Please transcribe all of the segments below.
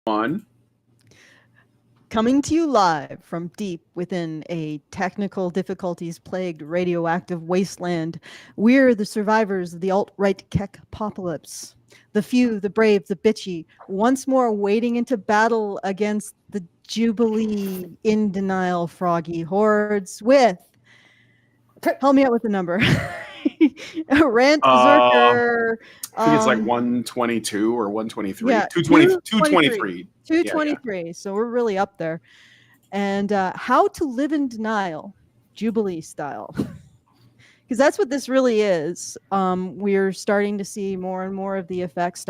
One. Coming to you live from deep within a technical difficulties plagued radioactive wasteland, we're the survivors of the alt-right keck apocalypse. The few, the brave, the bitchy, once more wading into battle against the Jubilee in denial froggy hordes with, help me out with the number, Rantzerker. I think it's like 122 or 123. Yeah, 223. 223. Yeah. So we're really up there. And how to live in denial, Jubilee style. Because that's what this really is. We're starting to see more and more of the effects,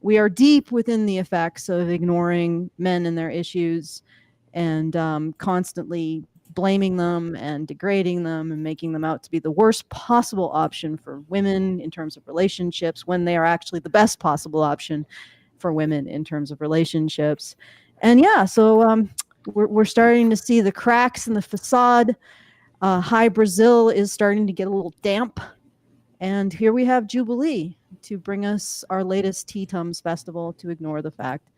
We are deep within the effects of ignoring men and their issues and constantly blaming them and degrading them and making them out to be the worst possible option for women in terms of relationships when they are actually the best possible option for women in terms of relationships. And yeah, so we're starting to see the cracks in the facade. High Brazil is starting to get a little damp. And here we have Jubilee to bring us our latest Tea Tums festival to ignore the fact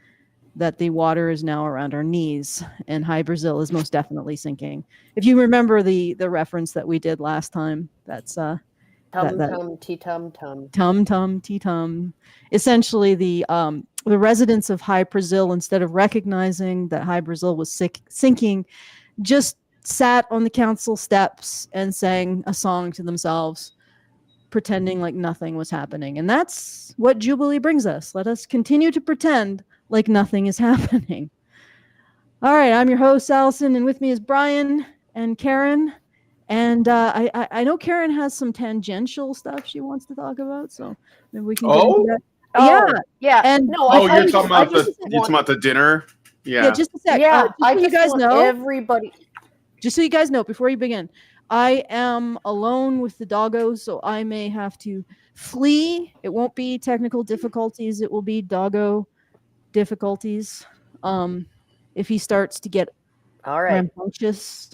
that the water is now around our knees and High Brazil is most definitely sinking. If you remember the reference that we did last time, that's tum tea tum tum. Tum tum tea tum. Essentially the residents of High Brazil, instead of recognizing that High Brazil was sinking, just sat on the council steps and sang a song to themselves, pretending like nothing was happening. And that's what Jubilee brings us. Let us continue to pretend like nothing is happening. All right, I'm your host, Alison, and with me is Brian and Karen. And I know Karen has some tangential stuff she wants to talk about, so maybe we can get into that. Yeah. And no, you're talking about the dinner? Yeah. Just a sec. Yeah, just so you guys know, everybody. Just so you guys know, before you begin, I am alone with the doggo, so I may have to flee. It won't be technical difficulties. It will be doggo difficulties. If he starts to get rambunctious.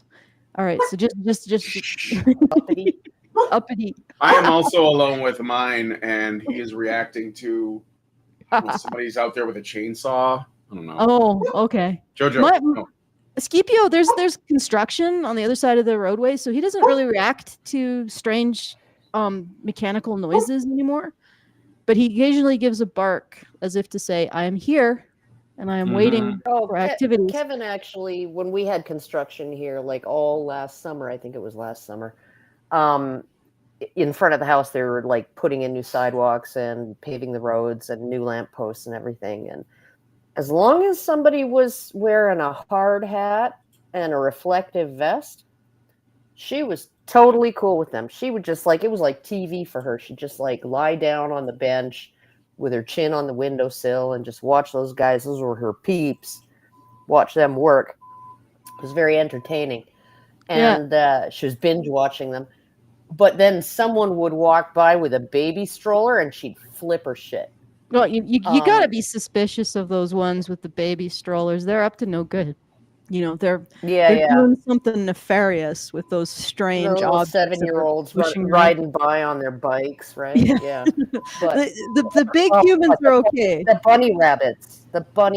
All right, so just uppity. I am also alone with mine, and he is reacting to somebody's out there with a chainsaw. I don't know. Oh, okay. Jojo. Scipio, there's construction on the other side of the roadway, so he doesn't really react to strange mechanical noises anymore. But he occasionally gives a bark as if to say, I am here and I am waiting for activities. Kevin, actually, when we had construction here, like all last summer, I think it was last summer, in front of the house, they were like putting in new sidewalks and paving the roads and new lampposts and everything. And as long as somebody was wearing a hard hat and a reflective vest, she was totally cool with them. She would just it was like TV for her. She'd just lie down on the bench with her chin on the windowsill and just watch those guys. Those were her peeps. Watch them work. It was very entertaining. And she was binge watching them. But then someone would walk by with a baby stroller and she'd flip her shit. Well, you got to be suspicious of those ones with the baby strollers. They're up to no good. You know, they're doing something nefarious with those strange objects. 7-year-olds riding by on their bikes, right? Yeah. But the big humans are okay. The bunny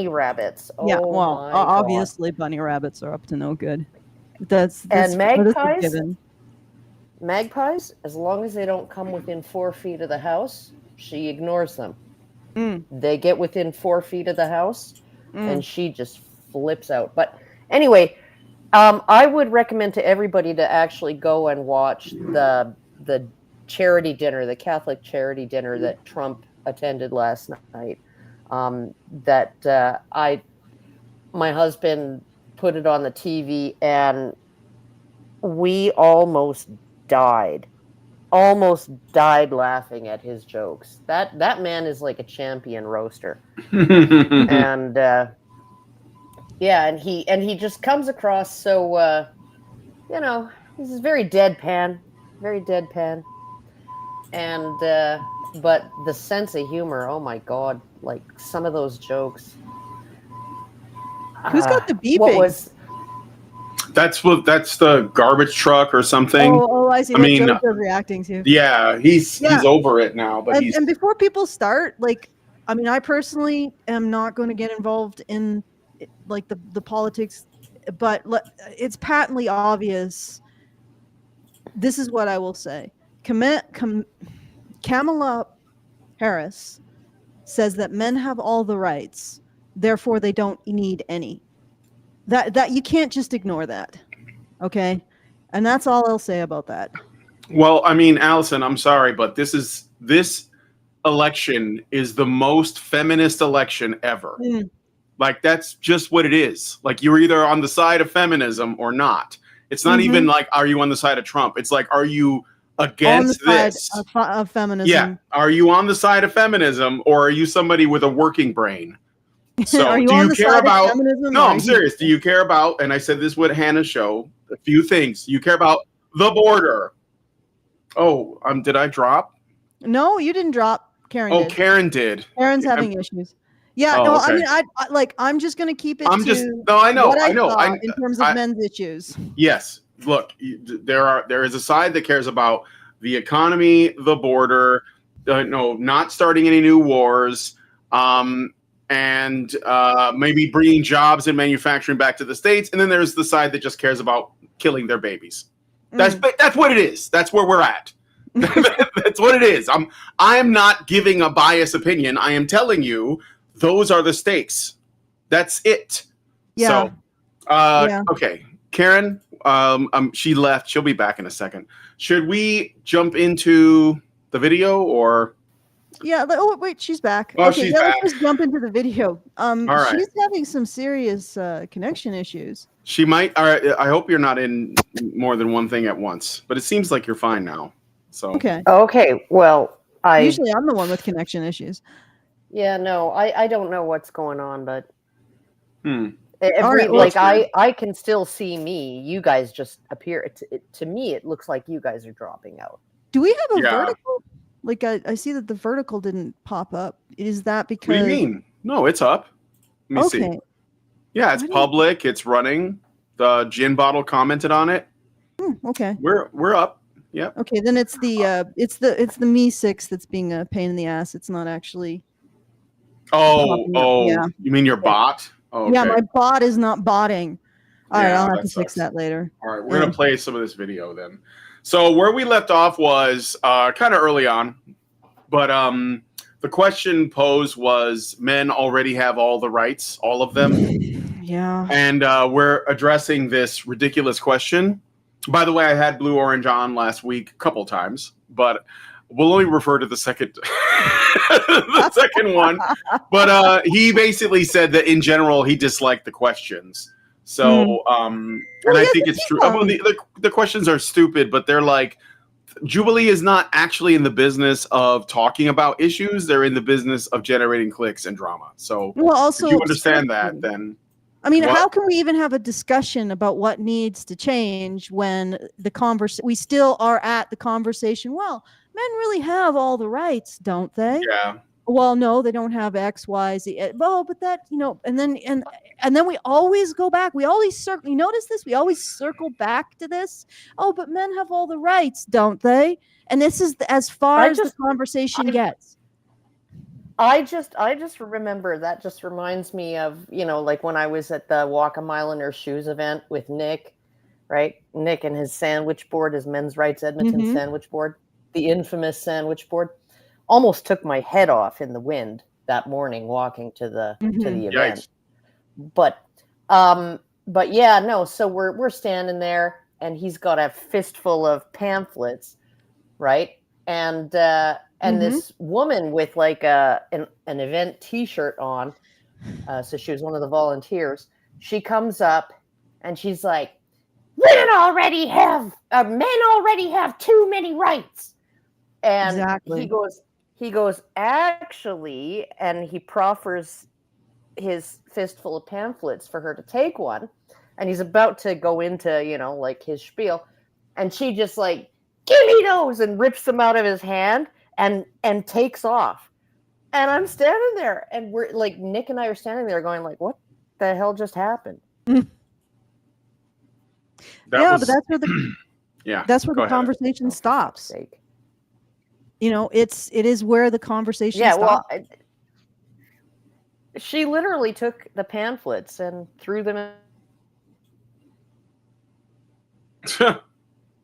rabbits. Yeah, well, obviously bunny rabbits are up to no good. That's magpies. Magpies, as long as they don't come within 4 feet of the house, she ignores them. They get within 4 feet of the house, and she just flips out. But anyway, I would recommend to everybody to actually go and watch the charity dinner, the Catholic charity dinner that Trump attended last night. My husband put it on the TV, and we almost died laughing at his jokes. That man is like a champion roaster. And and he just comes across so he's very deadpan. And but the sense of humor, oh my god, like some of those jokes. Who's got the beeping? That's the garbage truck or something. Oh, I see. I mean, reacting to. Yeah, he's over it now. But and before people start, I mean, I personally am not going to get involved in like the politics, but it's patently obvious. This is what I will say. Kamala Harris says that men have all the rights, therefore they don't need any. That you can't just ignore that. Okay? And that's all I'll say about that. Well, I mean, Alison, I'm sorry, but this election is the most feminist election ever. Like, that's just what it is. Like, you're either on the side of feminism or not. It's not even like, are you on the side of Trump? It's like, are you against this? Of feminism. Yeah. Are you on the side of feminism, or are you somebody with a working brain? So are you do on you the care side about of feminism? No, I'm serious. Do you care about, and I said this with Hannah's show, a few things. You care about the border. Oh, did I drop? No, you didn't drop. Karen did. Karen did. Karen's having issues. Yeah, Oh, no, okay. I mean, I'm just going to keep it I'm to just no, I know, what I know. thought in terms of men's issues. Yes, look, there is a side that cares about the economy, the border, not starting any new wars, and maybe bringing jobs and manufacturing back to the States, and then there's the side that just cares about killing their babies. That's what it is. That's where we're at. That's what it is. I'm not giving a biased opinion. I am telling you those are the stakes. That's it. Yeah. So, okay, Karen. She left. She'll be back in a second. Should we jump into the video or? Yeah. Oh wait, she's back. Oh, okay, she's back. Let's just jump into the video. All right. She's having some serious connection issues. She might. All right. I hope you're not in more than one thing at once, but it seems like you're fine now. So okay. Well, usually I'm the one with connection issues. Yeah, no, I don't know what's going on, but I can still see me. You guys just appear. To me, it looks like you guys are dropping out. Do we have a vertical? Like I see that the vertical didn't pop up. Is that because? What do you mean? No, it's up. Let me see. Yeah, it's public. It's running. The gin bottle commented on it. Okay. We're up. Yeah. Okay, then it's the Me 6 that's being a pain in the ass. It's not actually. Yeah. You mean your bot? Oh, okay. Yeah, my bot is not botting. All right, I'll have to fix that later. All right, we're gonna play some of this video then. So where we left off was kind of early on, but the question posed was: men already have all the rights, all of them. Yeah. And we're addressing this ridiculous question. By the way, I had Blue Orange on last week a couple times, but we'll only refer to the second one. But he basically said that in general he disliked the questions. So, and I think it's true. The questions are stupid, but they're like, Jubilee is not actually in the business of talking about issues. They're in the business of generating clicks and drama. So, if you understand that, then. I mean, how can we even have a discussion about what needs to change when we still are at the conversation? Well, men really have all the rights, don't they? Yeah. Well, no, they don't have X, Y, Z. Well, but that, and then we always go back. We always circle. You notice this? We always circle back to this. Oh, but men have all the rights, don't they? And this is as far as the conversation gets. I just remember that just reminds me of, like when I was at the Walk a Mile in Her Shoes event with Nick, right? Nick and his sandwich board, his men's rights Edmonton sandwich board, the infamous sandwich board, almost took my head off in the wind that morning walking to the event. Yikes. But yeah, no, so we're standing there and he's got a fistful of pamphlets, right? And this woman with like an event T-shirt on, so she was one of the volunteers. She comes up and she's like, men already have too many rights. And he goes, actually, and he proffers his fistful of pamphlets for her to take one. And he's about to go into, like his spiel. And she just like, give me those, and rips them out of his hand and takes off. And I'm standing there and we're like, Nick and I are standing there going like, what the hell just happened? But that's where the conversation stops. It is where the conversation stops. She literally took the pamphlets and threw them in.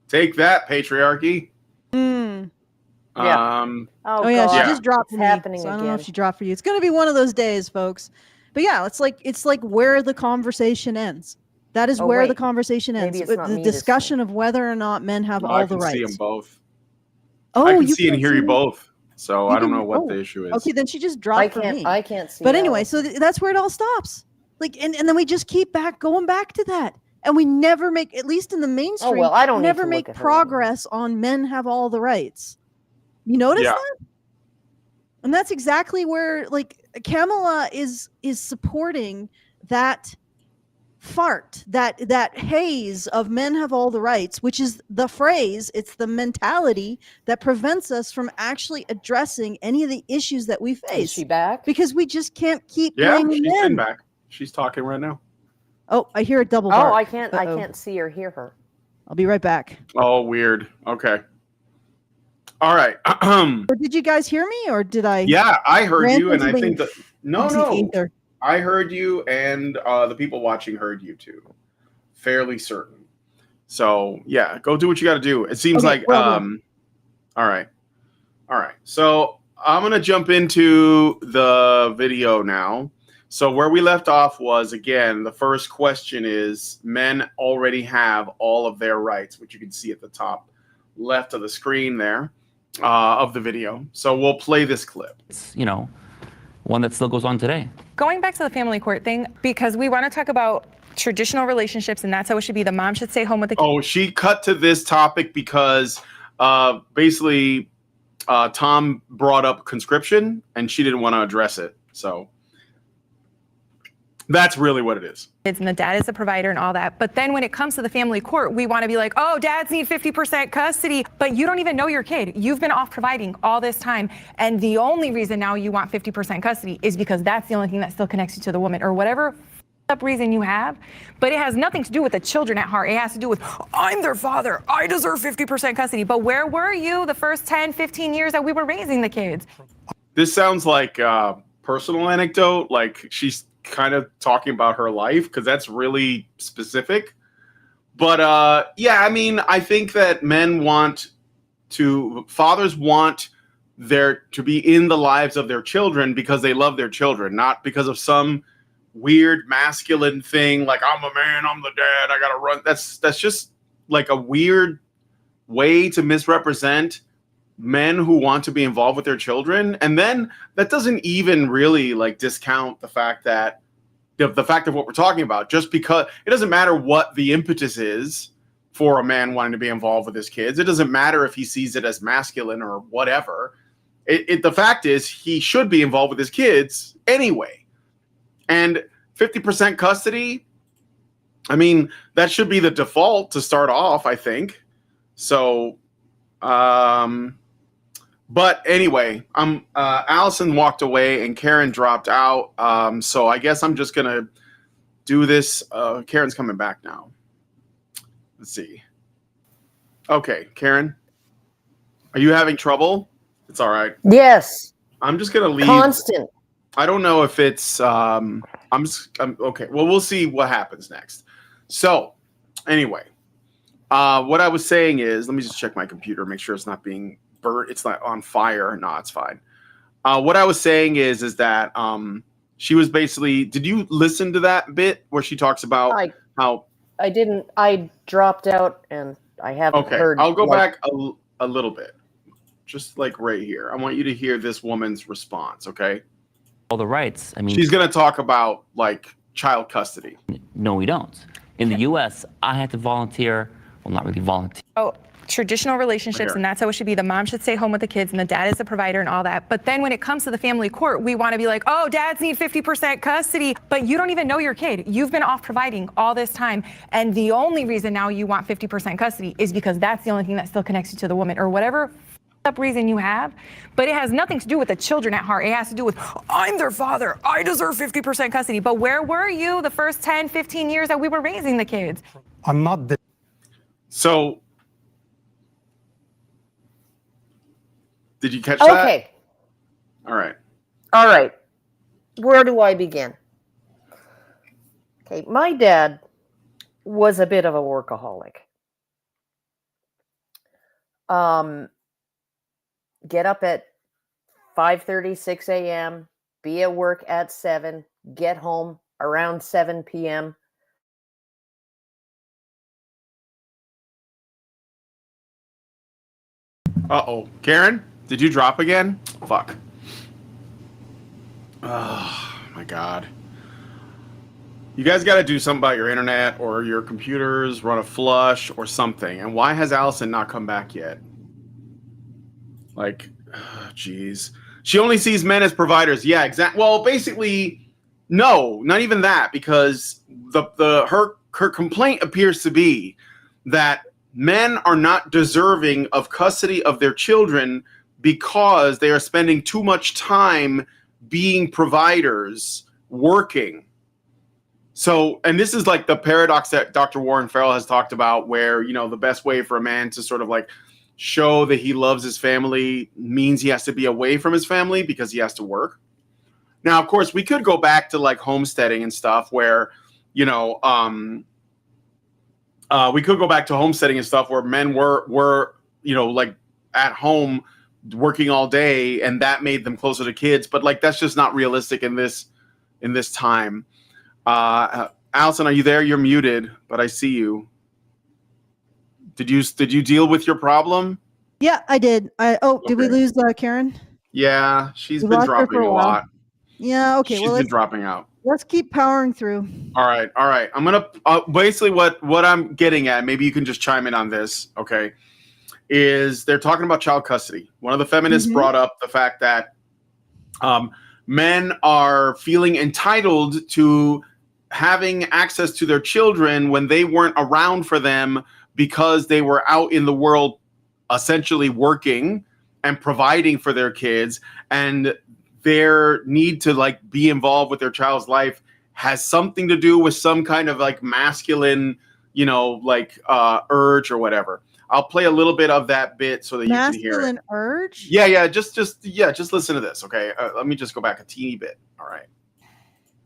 Take that, patriarchy. Mm. Yeah. Oh yeah, she Yeah. just dropped It's for me. happening So I don't know if again. she dropped for you. It's gonna be one of those days, folks. But yeah, it's like where the conversation ends. That is Oh, where the wait. conversation ends. Maybe it's With not the me this discussion of whether or not men have No, all I the can see them rights. both. Oh, I can you see and can't hear see you me? both. So You I don't can- know what the issue is. Okay, then she just I dropped for me. can't see. But anyway, Alison. so that's where it all stops. Like, and then we just keep going back to that, and we never make, at least in the mainstream, well, I don't need never to make look at her progress on men have all the rights. You notice Yeah. that? And that's exactly where, like, Kamala is supporting that fart, that haze of men have all the rights, which is the phrase, it's the mentality that prevents us from actually addressing any of the issues that we face. Is she back? Because we just can't keep Yeah, blaming she's men. been back. She's talking right now. Oh, I hear a double bark. I can't. I Uh-oh. can't see or hear her. I'll be right back. Oh, weird. Okay. All right. Or did you guys hear me, or did I? Yeah, I heard Rant you, and I into think the- that no, into the ether? I heard you, and the people watching heard you too. Fairly certain. So yeah, go do what you got to do. It seems Okay, like well done. all right. So I'm gonna jump into the video now. So where we left off was, again, the first question is, men already have all of their rights, which you can see at the top left of the screen there of the video. So we'll play this clip. It's, one that still goes on today. Going back to the family court thing, because we want to talk about traditional relationships, and that's how it should be. The mom should stay home with the kids. Oh, she cut to this topic because basically Tom brought up conscription and she didn't want to address it. So that's really what it is. And the dad is the provider and all that. But then when it comes to the family court, we want to be like, oh, dads need 50% custody, but you don't even know your kid. You've been off providing all this time. And the only reason now you want 50% custody is because that's the only thing that still connects you to the woman, or whatever up reason you have. But it has nothing to do with the children at heart. It has to do with, I'm their father, I deserve 50% custody. But where were you the first 10, 15 years that we were raising the kids? This sounds like a personal anecdote, like she's kind of talking about her life, because that's really specific. But yeah, I mean, I think that fathers want to be in the lives of their children because they love their children, not because of some weird masculine thing like, I'm a man, I'm the dad, I gotta run. That's just like a weird way to misrepresent men who want to be involved with their children. And then that doesn't even really like discount the fact that the fact of what we're talking about, just because it doesn't matter what the impetus is for a man wanting to be involved with his kids. It doesn't matter if he sees it as masculine or whatever. The fact is he should be involved with his kids anyway. And 50% custody, I mean, that should be the default to start off, I think. So, but anyway, Alison walked away and Karen dropped out. So I guess I'm just gonna do this. Karen's coming back now. Let's see. Okay, Karen, are you having trouble? It's all right. Yes. I'm just gonna leave. Constant. I don't know if it's. I'm okay. Well, we'll see what happens next. So, anyway, what I was saying is, let me just check my computer, make sure it's not being burnt. It's not on fire. No, it's fine. What I was saying is that she was basically. Did you listen to that bit where she talks about how? I didn't. I dropped out and I haven't heard. I'll go back a little bit, just like right here. I want you to hear this woman's response. Okay. All the rights. I mean, she's going to talk about like child custody. No, we don't. In the U.S., I had to volunteer. Well, not really volunteer. Oh, traditional relationships, and that's how it should be. The mom should stay home with the kids, and the dad is the provider and all that. But then when it comes to the family court, we want to be like, oh, dads need 50% custody, but you don't even know your kid. You've been off providing all this time. And the only reason now you want 50% custody is because that's the only thing that still connects you to the woman, or whatever up reason you have. But it has nothing to do with the children at heart. It has to do with, I'm their father, I deserve 50% custody. But where were you the first 10, 15 years that we were raising the kids? I'm not the. So, did you catch that? Okay. All right. All right. Where do I begin? Okay, my dad was a bit of a workaholic. Get up at 5:30, 6 a.m., be at work at 7, get home around 7 p.m. Uh-oh. Karen, did you drop again? Fuck. Oh, my God. You guys got to do something about your internet or your computers, run a flush or something. And why has Alison not come back yet? Like, jeez. She only sees men as providers. Yeah, exactly. Well, basically, no, not even that, because her complaint appears to be that men are not deserving of custody of their children because they are spending too much time being providers, working. So, and this is like the paradox that Dr. Warren Farrell has talked about, where, you know, the best way for a man to sort of like show that he loves his family means he has to be away from his family because he has to work. Now, of course, we could go back to like homesteading and stuff where, you know, we could go back to homesteading and stuff where men were, you know, like at home working all day, and that made them closer to kids. But like, that's just not realistic in this time. Alison, are you there? You're muted, but I see you. Did you deal with your problem? Yeah, I did. Did we lose Karen? Yeah, she's We been lost her dropping for a a while. lot. Yeah, okay. She's been dropping out. Let's keep powering through. All right. I'm gonna basically what I'm getting at. Maybe you can just chime in on this. Okay, is they're talking about child custody. One of the feminists brought up the fact that men are feeling entitled to having access to their children when they weren't around for them because they were out in the world essentially working and providing for their kids, and their need to like be involved with their child's life has something to do with some kind of like masculine, you know, like urge or whatever. I'll play a little bit of that bit so that you can hear it. Masculine urge? Yeah, just listen to this, okay? Let me just go back a teeny bit. All right.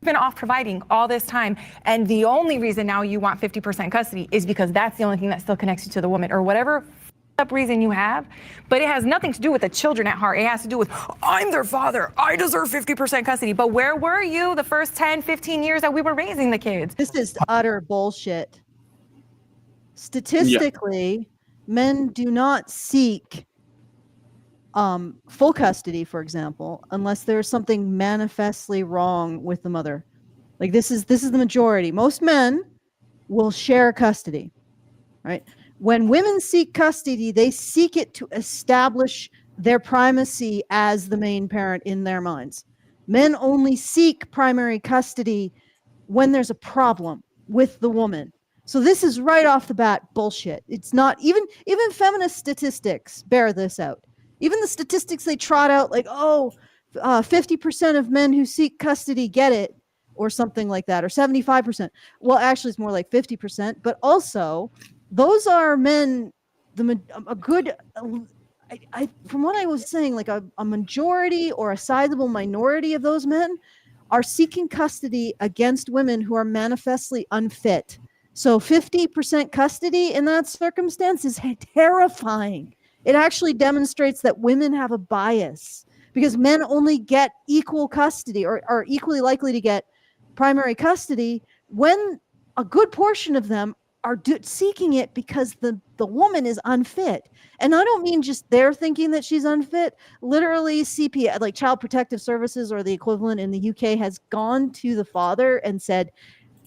Been off providing all this time, and the only reason now you want 50% custody is because that's the only thing that still connects you to the woman, or whatever up reason you have. But it has nothing to do with the children at heart. It has to do with, I'm their father, I deserve 50% custody. But where were you the first 10, 15 years that we were raising the kids? This is utter bullshit. Statistically, men do not seek full custody, for example, unless there's something manifestly wrong with the mother. Like this is the majority. Most men will share custody, right? When women seek custody, they seek it to establish their primacy as the main parent in their minds. Men only seek primary custody when there's a problem with the woman. So this is right off the bat bullshit. It's not even feminist statistics bear this out. Even the statistics they trot out, like, 50% of men who seek custody get it, or something like that, or 75%. Well, actually, it's more like 50%. But also, those are men. From what I was saying, like a majority or a sizable minority of those men are seeking custody against women who are manifestly unfit. So 50% custody in that circumstance is terrifying. It actually demonstrates that women have a bias because men only get equal custody or are equally likely to get primary custody when a good portion of them are seeking it because the woman is unfit. And I don't mean just they're thinking that she's unfit. Literally, CP, like Child Protective Services or the equivalent in the UK, has gone to the father and said,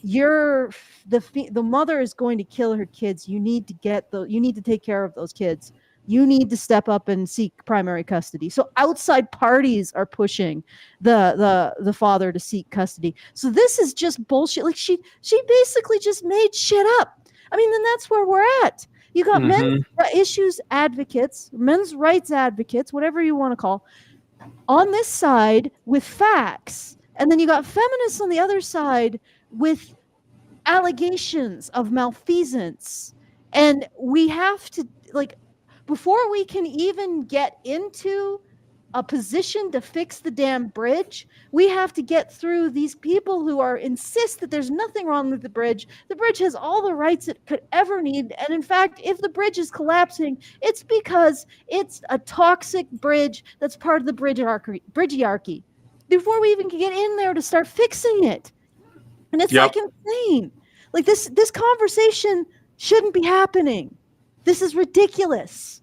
the mother is going to kill her kids. You need to take care of those kids. You need to step up and seek primary custody. So outside parties are pushing the father to seek custody. So this is just bullshit. Like she basically just made shit up. I mean, then that's where we're at. You got men's issues advocates, men's rights advocates, whatever you want to call, on this side with facts. And then you got feminists on the other side with allegations of malfeasance. And we have to, like, before we can even get into a position to fix the damn bridge. We have to get through these people who insist that there's nothing wrong with the bridge. The bridge has all the rights it could ever need. And in fact, if the bridge is collapsing, it's because it's a toxic bridge that's part of the bridgearchy. Before we even can get in there to start fixing it. And it's like insane. Like this conversation shouldn't be happening. This is ridiculous.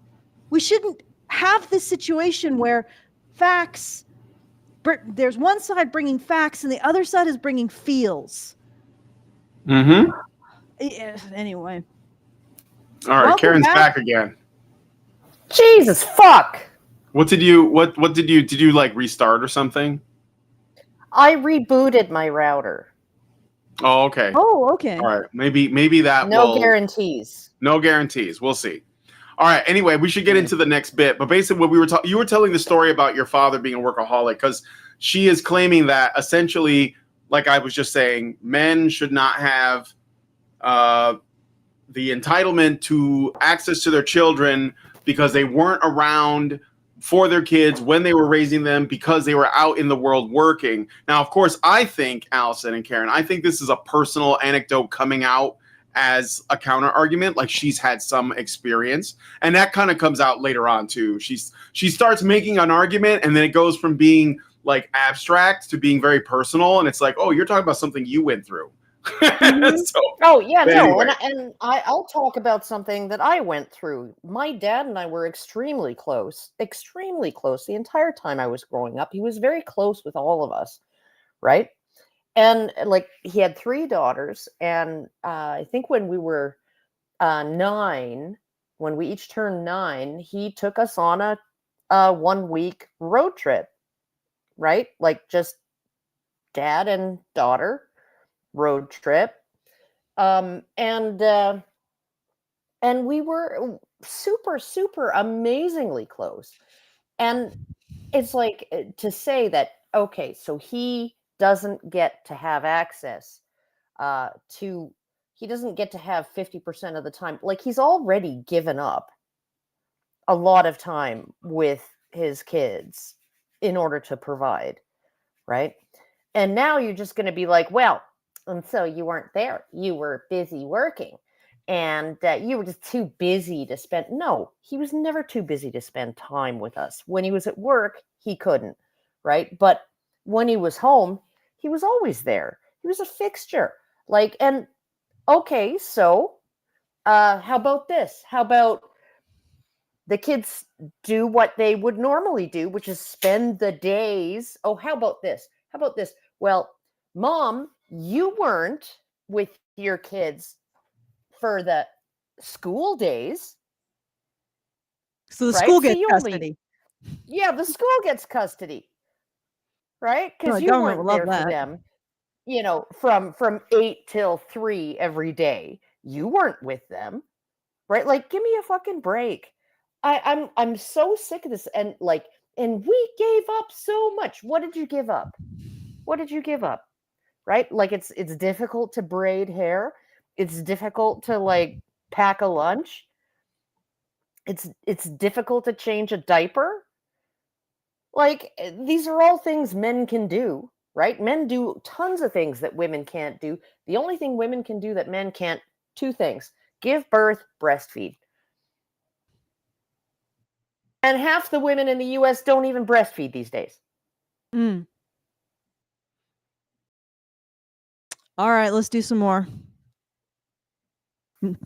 We shouldn't have this situation where facts, there's one side bringing facts and the other side is bringing feels. Mm-hmm. Anyway. All right, welcome Karen's back again. Jesus fuck. What did you like restart or something? I rebooted my router. Oh, okay. Oh, okay. All right. Maybe that no guarantees. No guarantees. We'll see. All right. Anyway, we should get into the next bit. But basically, what you were telling the story about your father being a workaholic, because she is claiming that essentially, like I was just saying, men should not have the entitlement to access to their children because they weren't around for their kids when they were raising them because they were out in the world working. Now, of course, I think, Alison and Karen, I think this is a personal anecdote coming out as a counter argument, like she's had some experience, and that kind of comes out later on too. She starts making an argument, and then it goes from being like abstract to being very personal, and it's like, oh, you're talking about something you went through. Anyway. And I'll talk about something that I went through. My dad and I were extremely close the entire time I was growing up. He was very close with all of us, right? And like he had 3 daughters, and I think when we were 9, when we each turned 9, he took us on a 1-week road trip, right? Like just dad and daughter road trip. And we were super, super amazingly close. And it's like to say that, okay, so he doesn't get to have access he doesn't get to have 50% of the time. Like he's already given up a lot of time with his kids in order to provide, right? And now you're just going to be like, well, and so you weren't there. You were busy working and you were just too busy to spend. No, he was never too busy to spend time with us. When he was at work, he couldn't, right? But when he was home, he was always there. He was a fixture. Like, and okay, so how about this? How about the kids do what they would normally do, which is spend the days. Oh, how about this? How about this? Well, Mom, you weren't with your kids for the school days. So the school gets custody. Yeah, the school gets custody. Right? Because you weren't there for them, you know, from 8 till 3 every day. You weren't with them. Right? Like, give me a fucking break. I'm so sick of this. And like, and we gave up so much. What did you give up? What did you give up? Right? Like it's difficult to braid hair. It's difficult to like pack a lunch. It's difficult to change a diaper. Like these are all things men can do, right? Men do tons of things that women can't do. The only thing women can do that men can't, 2 things: give birth, breastfeed. And half the women in the US don't even breastfeed these days. Mm. All right, let's do some more. I'm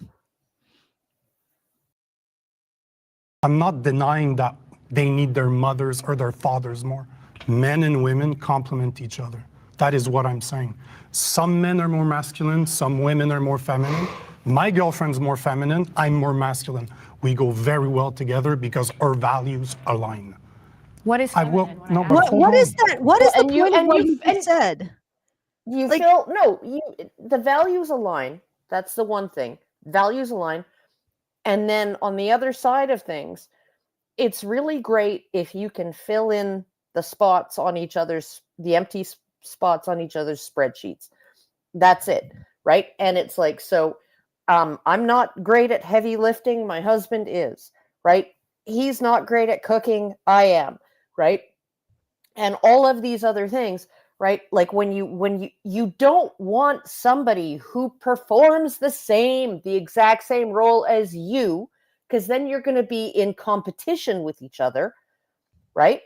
not denying that they need their mothers or their fathers more. Men and women complement each other. That is what I'm saying. Some men are more masculine, some women are more feminine. My girlfriend's more feminine, I'm more masculine. We go very well together because our values align. What is feminine? What is that? What is the point of what you said? You like, feel no, the values align. That's the one thing. Values align. And then on the other side of things, it's really great if you can fill in the spots on the empty spots on each other's spreadsheets. That's it, right? And it's like, so I'm not great at heavy lifting. My husband is, right? He's not great at cooking. I am. right? And all of these other things, right? Like when you don't want somebody who performs the exact same role as you, because then you're going to be in competition with each other, right?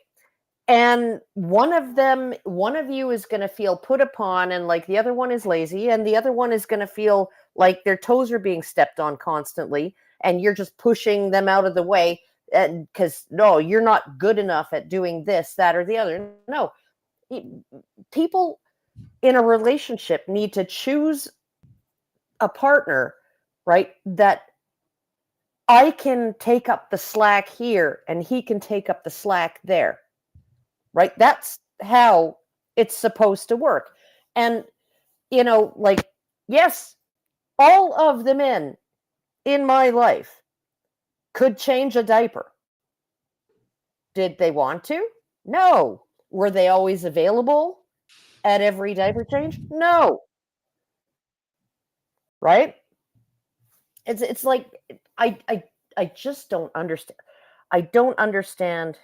And one of you is going to feel put upon, and like the other one is lazy, and the other one is going to feel like their toes are being stepped on constantly, and you're just pushing them out of the way, and because no, you're not good enough at doing this, that, or the other. No, people in a relationship need to choose a partner, right? That I can take up the slack here, and he can take up the slack there. Right? That's how it's supposed to work. And, like, yes, all of the men in my life could change a diaper. Did they want to? No. Were they always available at every diaper change? No. Right? It's like, I just don't understand. I don't understand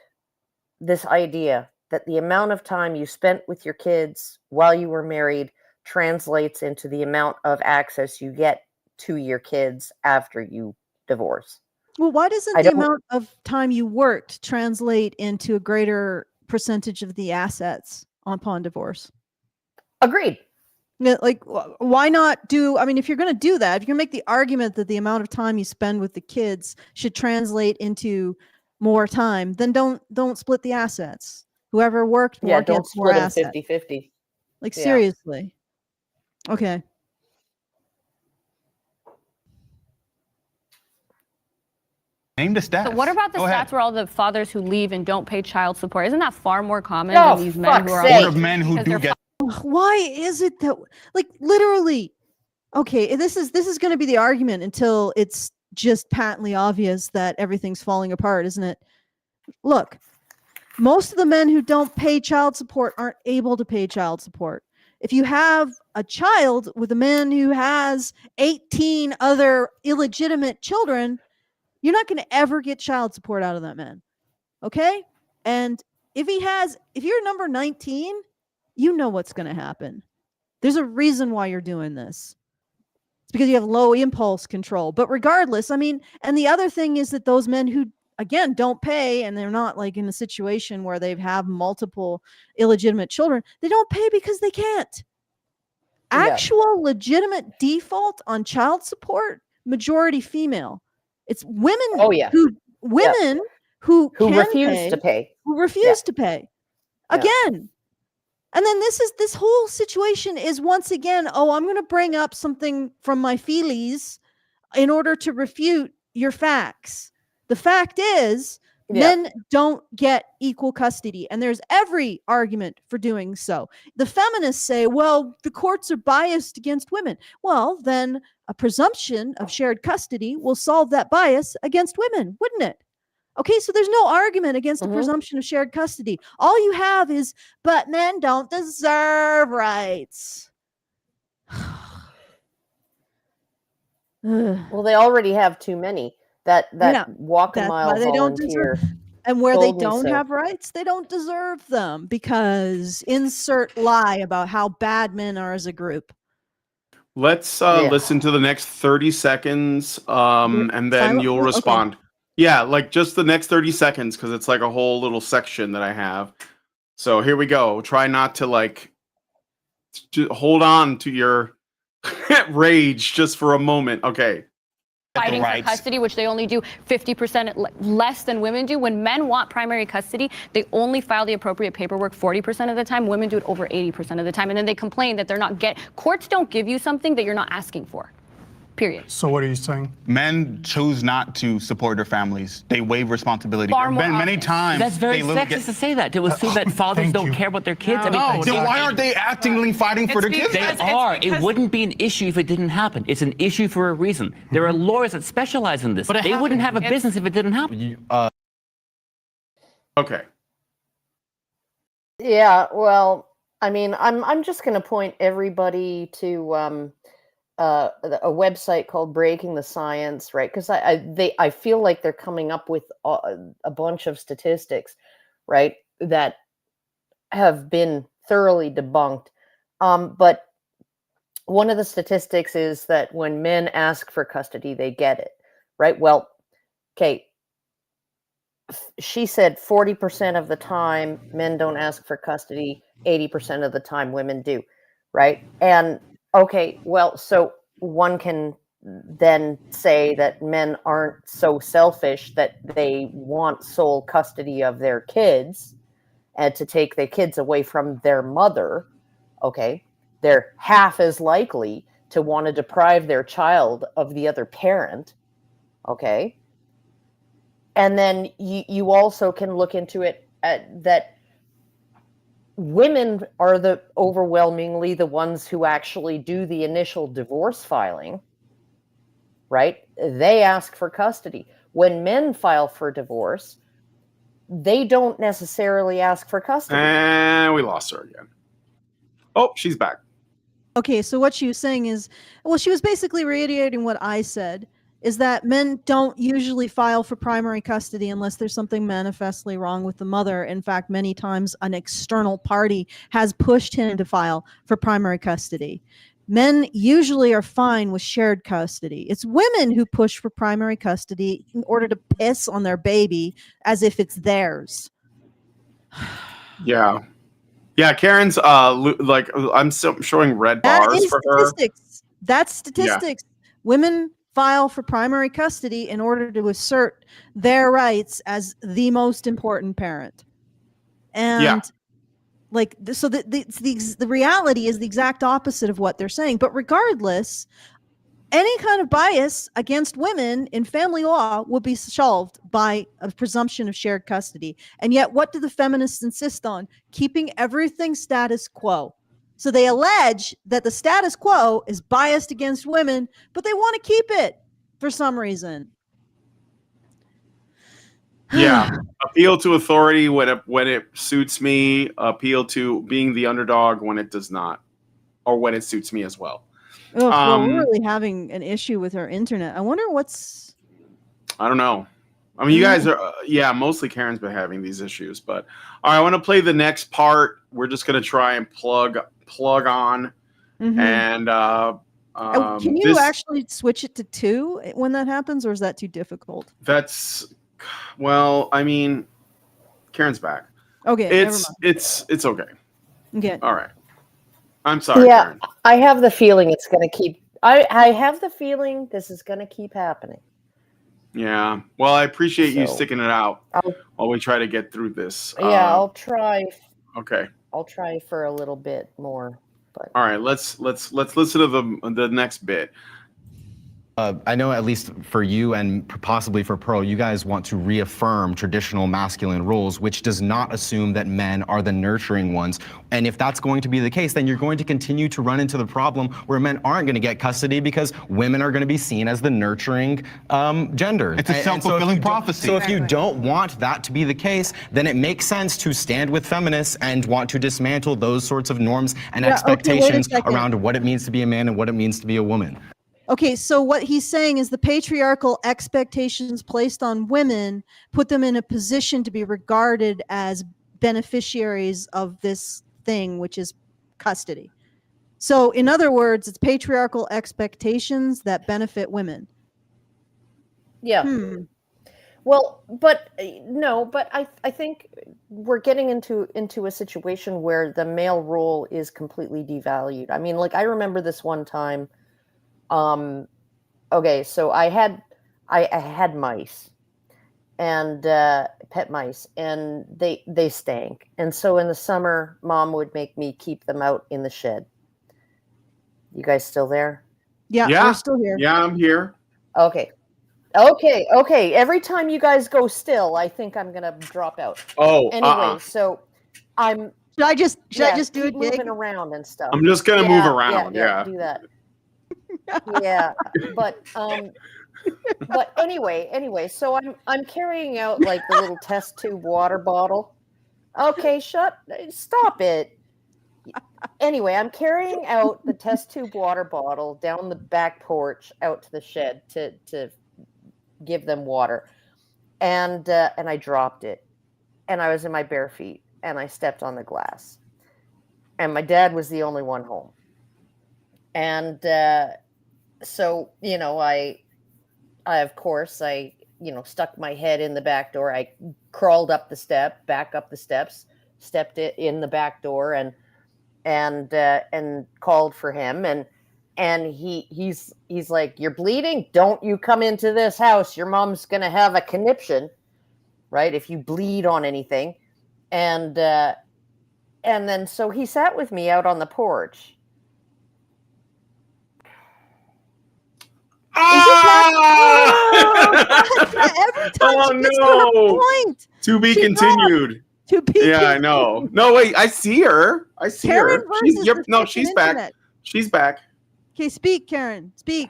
this idea that the amount of time you spent with your kids while you were married translates into the amount of access you get to your kids after you divorce. Well, why doesn't the amount of time you worked translate into a greater percentage of the assets upon divorce? Agreed. Like, why not do, I mean, if you're going to do that, if you're going to make the argument that the amount of time you spend with the kids should translate into more time, then don't split the assets. Whoever worked more gets more assets. Don't split them 50-50. Like, seriously. Okay. Name the stats. So what about the Go stats ahead. where all the fathers who leave and don't pay child support? Isn't that far more common than these men who are What of men who do get? Why is it that, like, literally, okay, this is going to be the argument until it's just patently obvious that everything's falling apart, isn't it? Look, most of the men who don't pay child support aren't able to pay child support. If you have a child with a man who has 18 other illegitimate children, you're not going to ever get child support out of that man. Okay? And if you're number 19, you know what's going to happen. There's a reason why you're doing this. It's because you have low impulse control. But regardless, I mean, and the other thing is that those men who, again, don't pay, and they're not like in a situation where they have multiple illegitimate children, they don't pay because they can't. Actual legitimate default on child support, majority female. It's women who refuse to pay. Who refuse to pay. Again. And then this whole situation is once again, I'm going to bring up something from my feelies in order to refute your facts. The fact is, men don't get equal custody, and there's every argument for doing so. The feminists say, well, the courts are biased against women. Well, then a presumption of shared custody will solve that bias against women, wouldn't it? Okay, so there's no argument against the presumption of shared custody. All you have is, but men don't deserve rights. Well, they already have too many that walk a mile they don't volunteer. deserve. And where they don't have rights, they don't deserve them, because insert lie about how bad men are as a group. Let's listen to the next 30 seconds, and then you'll respond. Okay. Yeah, like just the next 30 seconds, because it's like a whole little section that I have. So here we go. Try not to hold on to your rage just for a moment. Okay. Fighting for custody, which they only do 50% less than women do. When men want primary custody, they only file the appropriate paperwork 40% of the time. Women do it over 80% of the time. And then they complain that courts don't give you something that you're not asking for. Period. So what are you saying? Men choose not to support their families. They waive responsibility. Many times. That's very sexist to say that. To assume that fathers don't care about their kids. No. I mean, then why aren't they actively fighting for their kids? They are. It wouldn't be an issue if it didn't happen. It's an issue for a reason. There are lawyers that specialize in this. But they wouldn't have a business if it didn't happen. Okay. Yeah. Well, I mean, I'm just going to point everybody to a website called Breaking the Science, right? Because I feel like they're coming up with a bunch of statistics, right? that have been thoroughly debunked. But one of the statistics is that when men ask for custody, they get it, right? Well, okay, she said 40% of the time men don't ask for custody, 80% of the time women do, right? And okay, well, so one can then say that men aren't so selfish that they want sole custody of their kids and to take their kids away from their mother. Okay, they're half as likely to want to deprive their child of the other parent. Okay. And then you also can look into it that women are the overwhelmingly the ones who actually do the initial divorce filing, right? They ask for custody. When men file for divorce, they don't necessarily ask for custody. And we lost her again. Oh, she's back. Okay, so what she was saying is, well, she was basically reiterating what I said, is that men don't usually file for primary custody unless there's something manifestly wrong with the mother. In fact, many times an external party has pushed him to file for primary custody. Men usually are fine with shared custody. It's women who push for primary custody in order to piss on their baby as if it's theirs. Yeah. Yeah, Karen's like I'm showing red bars for statistics. That's statistics. Yeah. Women file for primary custody in order to assert their rights as the most important parent. And like so the reality is the exact opposite of what they're saying. But regardless, any kind of bias against women in family law would be shelved by a presumption of shared custody. And yet, what do the feminists insist on? Keeping everything status quo. So they allege that the status quo is biased against women, but they want to keep it for some reason. Yeah. Appeal to authority when it suits me. Appeal to being the underdog when it does not, or when it suits me as well. Oh, well, we're really having an issue with our internet. I wonder what's... I don't know. I mean, you guys are... mostly Karen's been having these issues. But all right, I want to play the next part. We're just going to try and plug on. Mm-hmm. And... can you actually switch it to 2 when that happens, or is that too difficult? That's... Well, I mean, Karen's back. Okay, it's okay. Okay. All right. I'm sorry, Karen. I have the feeling it's going to keep... I have the feeling this is going to keep happening. Yeah. Well, I appreciate you sticking it out while we try to get through this. Yeah, I'll try. Okay. I'll try for a little bit more. But all right, let's listen to the next bit. I know at least for you and possibly for Pearl, you guys want to reaffirm traditional masculine roles, which does not assume that men are the nurturing ones. And if that's going to be the case, then you're going to continue to run into the problem where men aren't going to get custody because women are going to be seen as the nurturing gender. It's a self-fulfilling prophecy. So if you don't want that to be the case, then it makes sense to stand with feminists and want to dismantle those sorts of norms and expectations around what it means to be a man and what it means to be a woman. Okay, so what he's saying is the patriarchal expectations placed on women put them in a position to be regarded as beneficiaries of this thing, which is custody. So in other words, it's patriarchal expectations that benefit women. Yeah. Well, but no, but I think we're getting into a situation where the male role is completely devalued. I mean, like I remember this one time. Okay, so I had mice and pet mice, and they stank. And so in the summer, Mom would make me keep them out in the shed. You guys still there? Yeah, we're still here. Yeah, I'm here. Okay. Every time you guys go still, I think I'm gonna drop out. Oh, anyway, so I'm. Should I just do it? Moving around and stuff. I'm just gonna move around. Yeah, do that. Yeah, but anyway, so I'm carrying out like the little test tube water bottle. Okay, stop it. Anyway, I'm carrying out the test tube water bottle down the back porch out to the shed to give them water, and I dropped it, and I was in my bare feet, and I stepped on the glass. And my dad was the only one home. And so, you know, I of course, stuck my head in the back door. I crawled up the step, back up the steps, stepped it in the back door, and called for him. And he's like, "You're bleeding? Don't you come into this house. Your mom's gonna have a conniption, right? If you bleed on anything." And then so he sat with me out on the porch. Every time she gets to her point. To be continued. To be Yeah, I know. No, wait, I see her. Karen versus the No, she's back. internet. She's back. Okay, speak, Karen. Speak.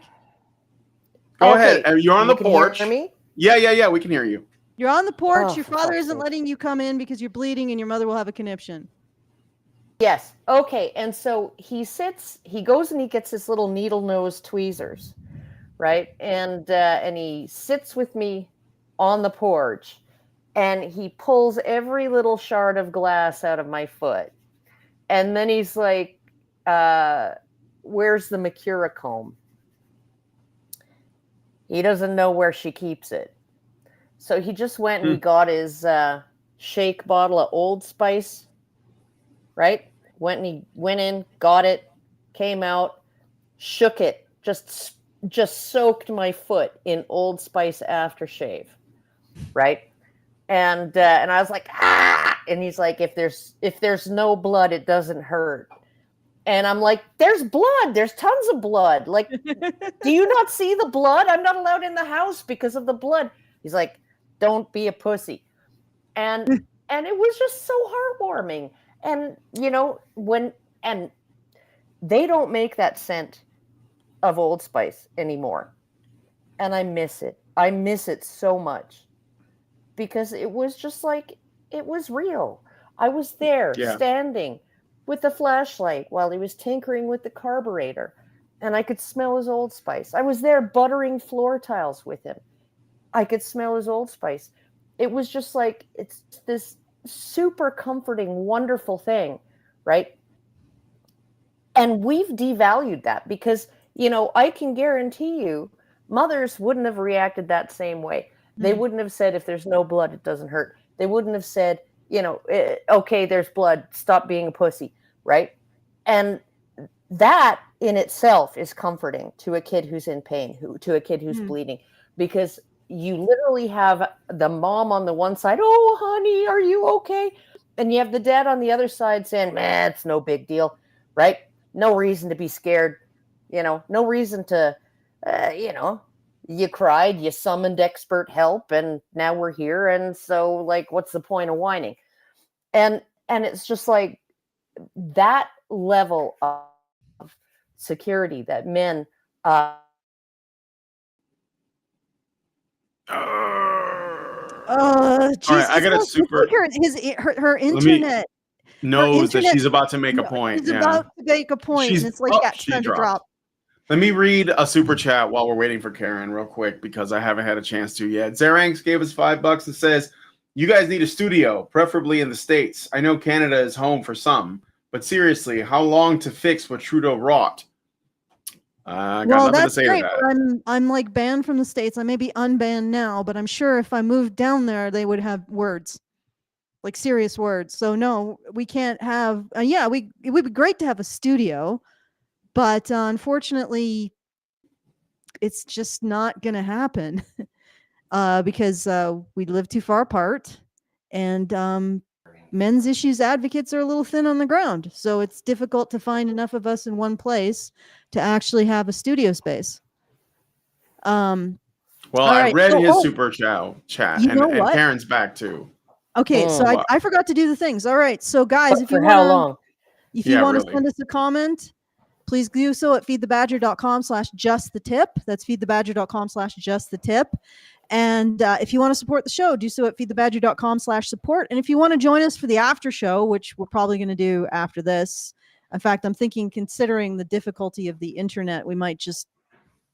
Go ahead. You're on the porch. Hear me? Yeah. We can hear you. You're on the porch. Oh, your father isn't letting you come in because you're bleeding, and your mother will have a conniption. Yes. Okay. And so he goes and he gets his little needle nose tweezers, right? And he sits with me on the porch, and he pulls every little shard of glass out of my foot. And then he's like, "Where's the Mercura comb?" He doesn't know where she keeps it. So he just went and he got his shake bottle of Old Spice, right? Went in, got it, came out, shook it, just soaked my foot in Old Spice aftershave, right? And I was like, "Ah!" And he's like, if there's no blood, it doesn't hurt. And I'm like, "There's blood. There's tons of blood. Like, do you not see the blood? I'm not allowed in the house because of the blood." He's like, "Don't be a pussy." And it was just so heartwarming. And, you know, and they don't make that scent of Old Spice anymore. And I miss it. I miss it so much because it was just like, it was real. I was there standing with the flashlight while he was tinkering with the carburetor, and I could smell his Old Spice. I was there buttering floor tiles with him. I could smell his Old Spice. It was just like, it's this super comforting, wonderful thing, right? And we've devalued that because, you know, I can guarantee you mothers wouldn't have reacted that same way. They wouldn't have said, "If there's no blood, it doesn't hurt." They wouldn't have said, you know, "Okay, there's blood, stop being a pussy," right? And that in itself is comforting to a kid who's in pain, to a kid who's bleeding, because you literally have the mom on the one side, "Oh, honey, are you okay?" And you have the dad on the other side saying, "Man, it's no big deal," right? No reason to be scared, you know, no reason to, you know, you cried, you summoned expert help, and now we're here. And so, like, what's the point of whining? And it's just like that level of security that men, All right, I got a super. Her internet knows that she's about to make a point. She's about to make a point, and it's like, she time to drop. Let me read a super chat while we're waiting for Karen real quick because I haven't had a chance to yet. Zeranx gave us $5 and says, "You guys need a studio, preferably in the States. I know Canada is home for some, but seriously, how long to fix what Trudeau wrought?" I got nothing to say to that. I'm like banned from the States. I may be unbanned now, but I'm sure if I moved down there, they would have words, like serious words. So no, we can't have. It would be great to have a studio, but unfortunately, it's just not going to happen because we live too far apart, and men's issues advocates are a little thin on the ground. So it's difficult to find enough of us in one place to actually have a studio space. Well, I read his Super Chow chat, and Karen's back too. Okay, so I forgot to do the things. All right, so guys, if you want to send us a comment, please do so at feedthebadger.com/justthetip. That's feedthebadger.com/justthetip. And if you want to support the show, do so at feedthebadger.com/support. And if you want to join us for the after show, which we're probably going to do after this. In fact, I'm thinking, considering the difficulty of the internet, we might just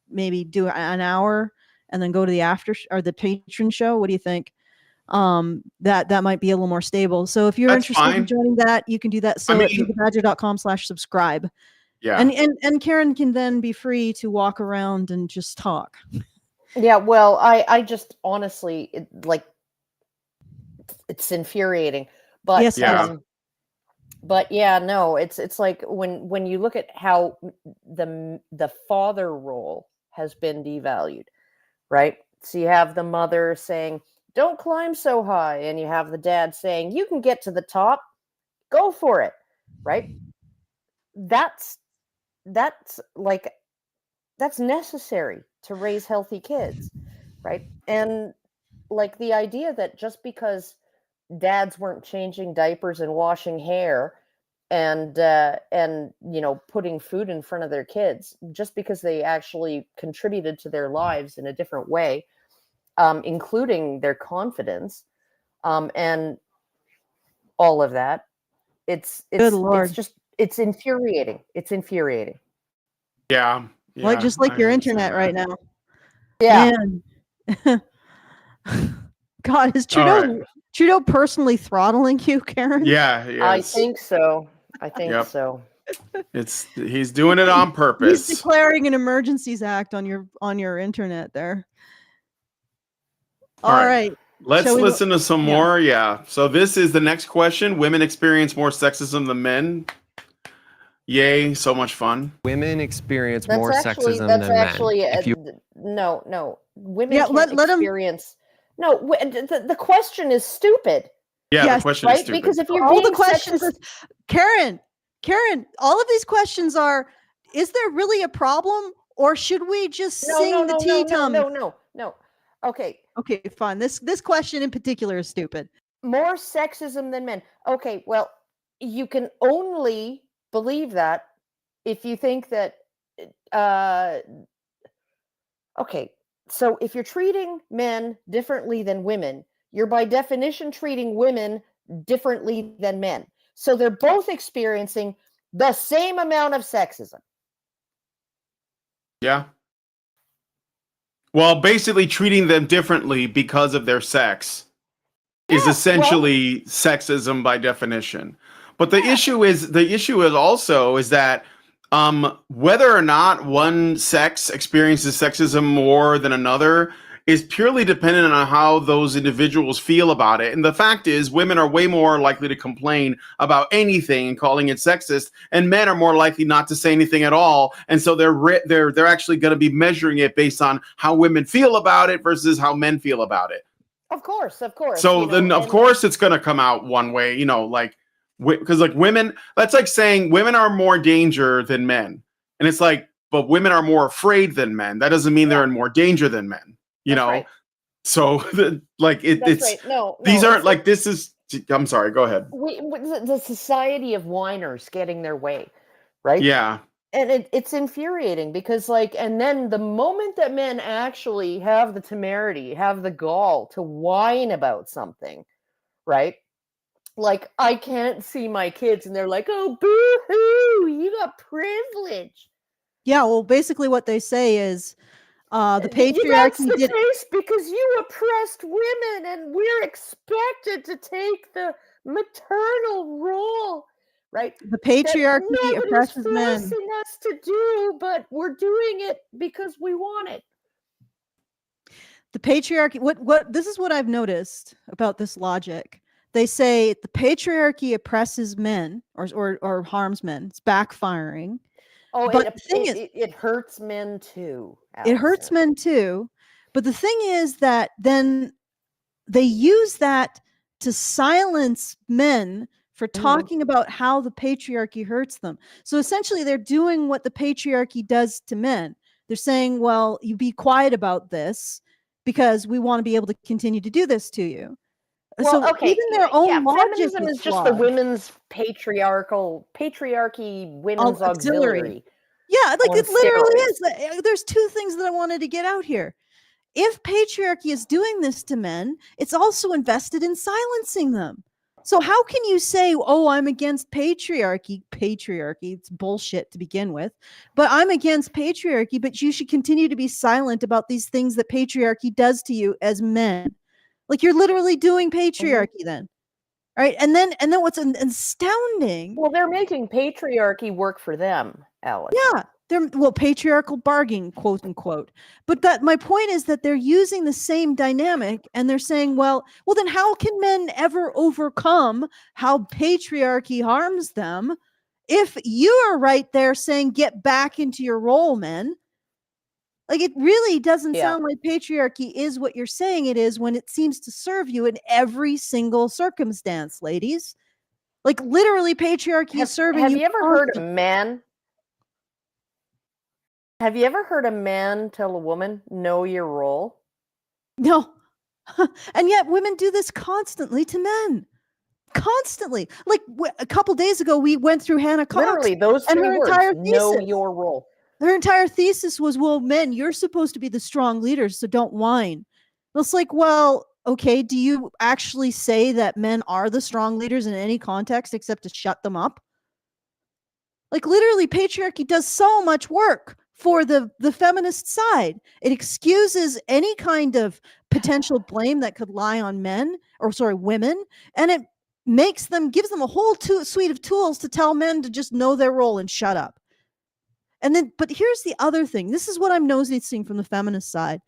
maybe do an hour and then go to the after or the patron show. What do you think? that might be a little more stable. So if you're That's interested in fine. joining that, you can do that. So at thebadger.com/subscribe. Yeah. And Karen can then be free to walk around and just talk. Yeah, well, I just honestly it's infuriating. But Yes, Yeah. but yeah, no, it's like when you look at how the father role has been devalued, right? So you have the mother saying, "Don't climb so high," and you have the dad saying, "You can get to the top, go for it," right? That's like that's necessary to raise healthy kids, right? And like the idea that just because dads weren't changing diapers and washing hair and putting food in front of their kids, just because they actually contributed to their lives in a different way, including their confidence, and all of that, it's Good Lord. it's infuriating. It's infuriating. Yeah. Like just like I your understand internet right now. Yeah. Man. God, is Trudeau personally throttling you, Karen? Yeah. I think so. Yep. So. He's doing it on purpose. He's declaring an emergencies act on your internet there. All right. Let's listen to some more. Yeah. So this is the next question. Women experience more sexism than men. Yay, so much fun. Women experience That's more actually, sexism that's than actually men. no. Women Yeah, can't let 'em- experience. No, the question is stupid. Yeah, Yes, the question right? is stupid. Because if you're all being the questions sexist, Karen, all of these questions are, is there really a problem, or should we just sing the tea tum? No. Okay, Okay, fine. This question in particular is stupid. more sexism than men. Okay, well, you can only believe that if you think that. Okay, so if you're treating men differently than women, you're by definition treating women differently than men. So they're both experiencing the same amount of sexism. Yeah. Well, basically treating them differently because of their sex is essentially sexism by definition. But the issue is also that whether or not one sex experiences sexism more than another is purely dependent on how those individuals feel about it. And the fact is, women are way more likely to complain about anything and calling it sexist, and men are more likely not to say anything at all. And so they're actually going to be measuring it based on how women feel about it versus how men feel about it. Of course. So then, of course, it's going to come out one way, because like women, that's like saying women are more danger than men, and it's like, but women are more afraid than men. That doesn't mean they're in more danger than men. Right. So it's right. No, these aren't like this is. I'm sorry. Go ahead. The society of whiners getting their way, right? Yeah. And it's infuriating because and then the moment that men actually have the temerity, have the gall to whine about something, right? Like, I can't see my kids and they're like, "Oh, boo-hoo, you got privilege." Yeah, well, basically what they say is the patriarchy That's the case because you oppressed women and we're expected to take the maternal role, right? The patriarchy oppresses men. Forcing us to do, but we're doing it because we want it. The patriarchy, what this is what I've noticed about this logic. They say the patriarchy oppresses men or harms men. It's backfiring. Oh, but the thing is, it hurts men too. It hurts men too. But the thing is that then they use that to silence men for talking about how the patriarchy hurts them. So essentially they're doing what the patriarchy does to men. They're saying, well, you be quiet about this because we want to be able to continue to do this to you. Well, so okay, even their own logic feminism is just flawed. the women's patriarchy, women's auxiliary. Yeah, like it literally is. There's two things that I wanted to get out here. If patriarchy is doing this to men, it's also invested in silencing them. So how can you say, oh, I'm against patriarchy? Patriarchy, it's bullshit to begin with. But I'm against patriarchy, but you should continue to be silent about these things that patriarchy does to you as men. Like you're literally doing patriarchy then. Right. And then what's astounding. Well, they're making patriarchy work for them, Alex. Yeah. Well, patriarchal bargaining, quote unquote. But that my point is that they're using the same dynamic and they're saying, well, then how can men ever overcome how patriarchy harms them if you are right there saying, get back into your role, men? Like it really doesn't sound like patriarchy is what you're saying it is when it seems to serve you in every single circumstance, ladies. Like literally patriarchy is serving you. Have you ever heard a man? Have you ever heard a man tell a woman, know your role? No. And yet women do this constantly to men. Constantly. Like a couple days ago, we went through Hannah Cox. Literally, those three words, know your role. Her entire thesis was, well, men, you're supposed to be the strong leaders, so don't whine. It's like, well, okay, do you actually say that men are the strong leaders in any context except to shut them up? Like literally patriarchy does so much work for the feminist side. It excuses any kind of potential blame that could lie on women, and it gives them a whole suite of tools to tell men to just know their role and shut up. And then, but here's the other thing. This is what I'm noticing from the feminist side.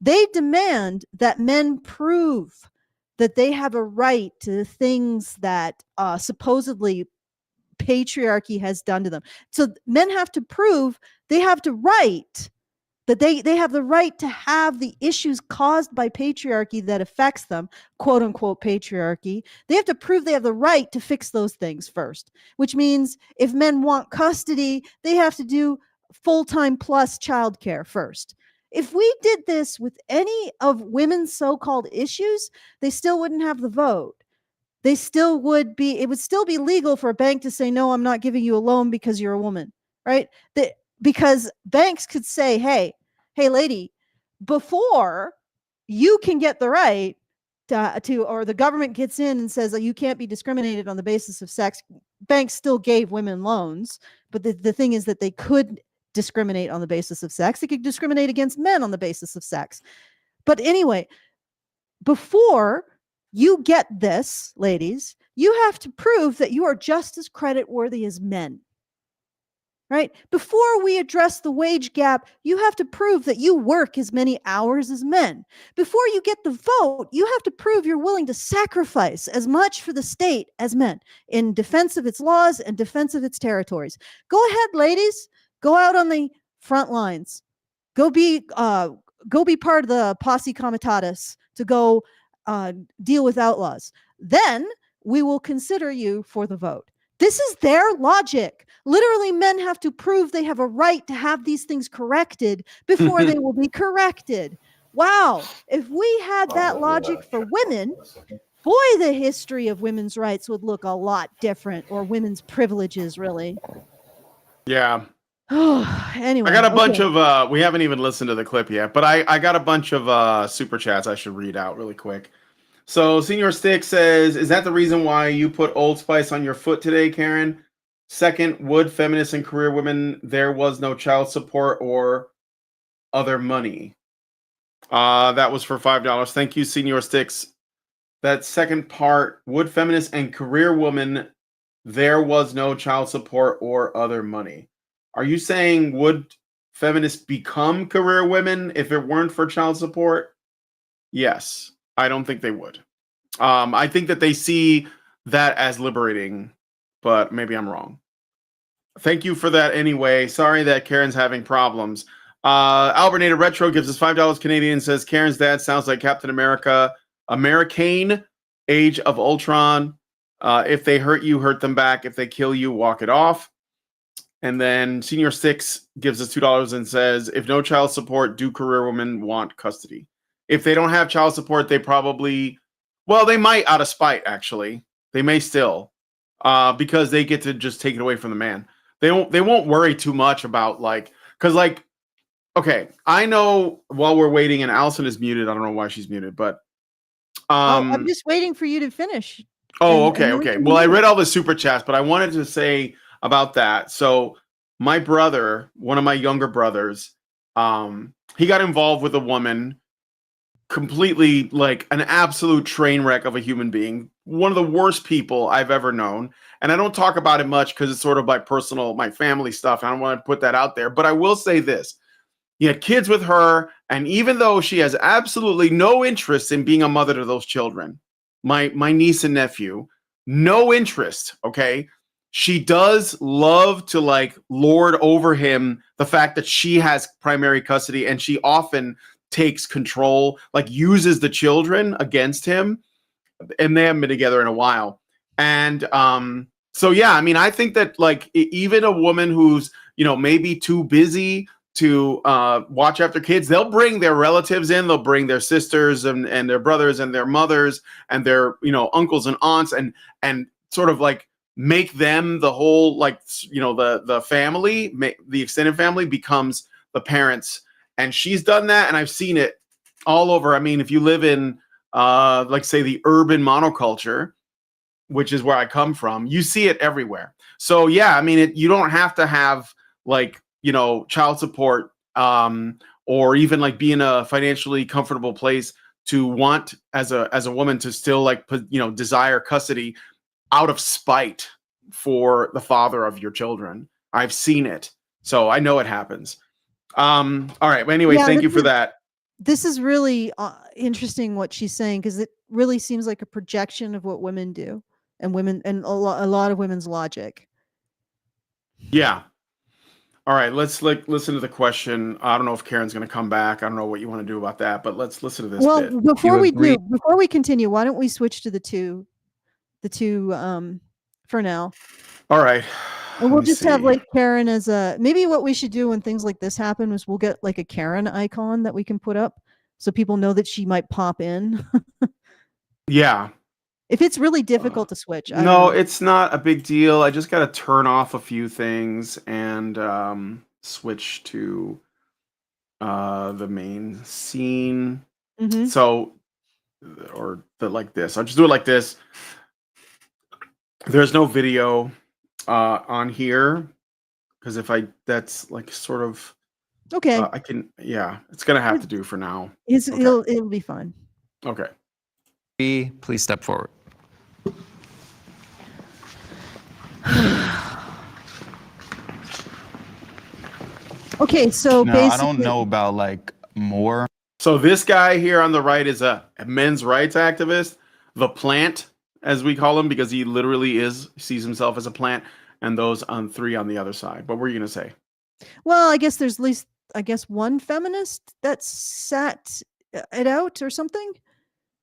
They demand that men prove that they have a right to the things that supposedly patriarchy has done to them. So men have to prove they have the right that they have the right to have the issues caused by patriarchy that affects them, quote unquote patriarchy. They have to prove they have the right to fix those things first, which means if men want custody, they have to do full-time plus childcare first. If we did this with any of women's so-called issues, they still wouldn't have the vote. It would still be legal for a bank to say, no, I'm not giving you a loan because you're a woman, right? Because banks could say, hey, lady, before you can get the right to, or the government gets in and says that you can't be discriminated on the basis of sex, banks still gave women loans. But the thing is that they could discriminate on the basis of sex. They could discriminate against men on the basis of sex. But anyway, before you get this, ladies, you have to prove that you are just as creditworthy as men. Right? Before we address the wage gap, you have to prove that you work as many hours as men. Before you get the vote, you have to prove you're willing to sacrifice as much for the state as men in defense of its laws and defense of its territories. Go ahead, ladies. Go out on the front lines. Go be part of the posse comitatus to go deal with outlaws. Then we will consider you for the vote. This is their logic. Literally, men have to prove they have a right to have these things corrected before they will be corrected. Wow. If we had that logic for women, boy, the history of women's rights would look a lot different, or women's privileges, really. Yeah. Anyway. I got a bunch of, we haven't even listened to the clip yet, but I got a bunch of super chats I should read out really quick. So Senior Stick says, is that the reason why you put Old Spice on your foot today, Karen? Second, would feminists and career women, there was no child support or other money? That was for $5. Thank you, Senior Sticks. That second part, would feminists and career women, there was no child support or other money? Are you saying would feminists become career women if it weren't for child support? Yes. I don't think they would. I think that they see that as liberating, but maybe I'm wrong. Thank you for that anyway. Sorry that Karen's having problems. Albernator Retro gives us $5 Canadian and says, Karen's dad sounds like Captain America, American, Age of Ultron. If they hurt you, hurt them back. If they kill you, walk it off. And then Senior Six gives us $2 and says, if no child support, do career women want custody? If they don't have child support, they probably, well, they might out of spite, actually. They may still, because they get to just take it away from the man. They won't worry too much about, like, because, like, okay, I know while we're waiting, and Alison is muted. I don't know why she's muted, but. I'm just waiting for you to finish. Oh, okay. Well, I read all the super chats, but I wanted to say about that. So my brother, one of my younger brothers, he got involved with a woman completely like an absolute train wreck of a human being. One of the worst people I've ever known. And I don't talk about it much because it's sort of like personal, my family stuff. I don't want to put that out there. But I will say this. He had kids with her, and even though she has absolutely no interest in being a mother to those children, my niece and nephew, no interest, okay? She does love to like lord over him the fact that she has primary custody, and she often takes control, like uses the children against him, and they haven't been together in a while. And so yeah, I mean, I think that like even a woman who's, you know, maybe too busy to watch after kids, they'll bring their relatives in, they'll bring their sisters and their brothers and their mothers and their, you know, uncles and aunts, and sort of like make them the whole, like, you know, the family, the extended family becomes the parents. And she's done that, and I've seen it all over. I mean, if you live in like say the urban monoculture, which is where I come from, you see it everywhere. So yeah, I mean, you don't have to have like, you know, child support or even like be in a financially comfortable place to want as a woman to still like you know, desire custody out of spite for the father of your children. I've seen it, so I know it happens. All right, but anyway, thank you for that. This is really interesting what she's saying, because it really seems like a projection of what women do, and a lot of women's logic. Yeah. All right, let's like listen to the question. I don't know if Karen's going to come back. I don't know what you want to do about that, but let's listen to this bit. Before we continue, why don't we switch to the two for now? All right. And we'll just have like Karen as maybe what we should do when things like this happen is we'll get like a Karen icon that we can put up so people know that she might pop in. Yeah. If it's really difficult to switch. No, it's not a big deal. I just got to turn off a few things and switch to the main scene. Mm-hmm. So, or like this. I'll just do it like this. There's no video on here because that's like sort of okay. I can, yeah, it's gonna have to do for now. Okay. It'll be fine. Okay. Please step forward. Okay, so No, basically, I don't know about like more. So this guy here on the right is a men's rights activist, the plant, as we call him, because he literally sees himself as a plant, and those three on the other side. What were you gonna say? Well, I guess there's at least one feminist that sat it out or something.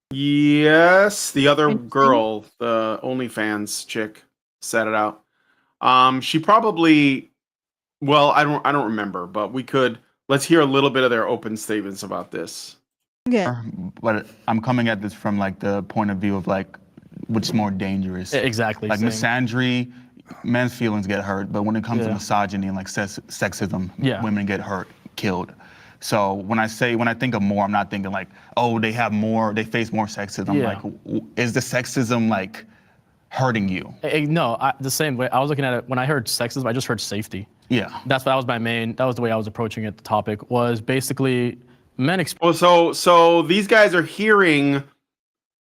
Yes, the other girl, the OnlyFans chick, set it out. She probably, well, I don't remember, but let's hear a little bit of their open statements about this. Okay. But I'm coming at this from like the point of view of like what's more dangerous. Exactly. Like misandry, men's feelings get hurt, but when it comes to misogyny and like sexism, women get hurt, killed. So when I think of more, I'm not thinking like, oh, they face more sexism. Like, is the sexism like hurting you? No, the same way. I was looking at it when I heard sexism, I just heard safety. Yeah. That was the way I was approaching it. The topic was basically men. So these guys are hearing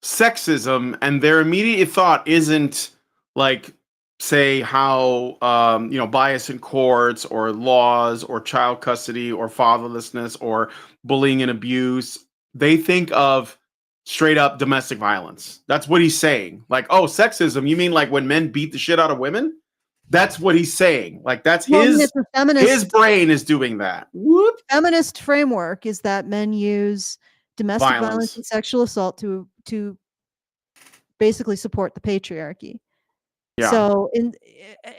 sexism, and their immediate thought isn't like, say, how bias in courts or laws or child custody or fatherlessness or bullying and abuse. They think of straight up domestic violence. That's what he's saying. Like, oh, sexism, you mean like when men beat the shit out of women? That's what he's saying. Like, that's his brain is doing that. Whoop. Feminist framework is that men use domestic violence and sexual assault to basically support the patriarchy. Yeah. So,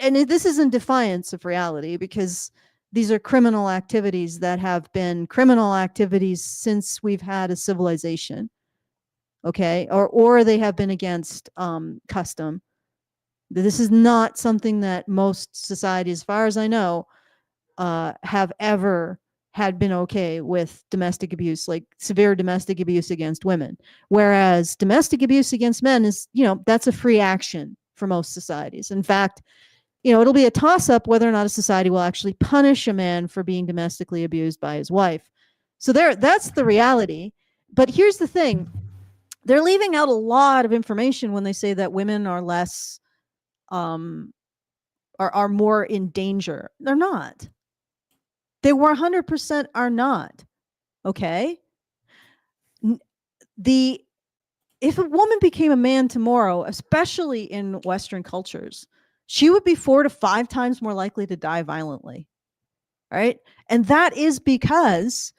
this is in defiance of reality, because these are criminal activities that have been criminal activities since we've had a civilization. Okay, or they have been against custom. This is not something that most societies, as far as I know, have ever had been okay with domestic abuse, like severe domestic abuse against women. Whereas domestic abuse against men is, that's a free action for most societies. In fact, it'll be a toss-up whether or not a society will actually punish a man for being domestically abused by his wife. So that's the reality. But here's the thing. They're leaving out a lot of information when they say that women are less, are more in danger. They're not. They 100% are not. Okay? If a woman became a man tomorrow, especially in Western cultures, she would be 4 to 5 times more likely to die violently. Right? And that is because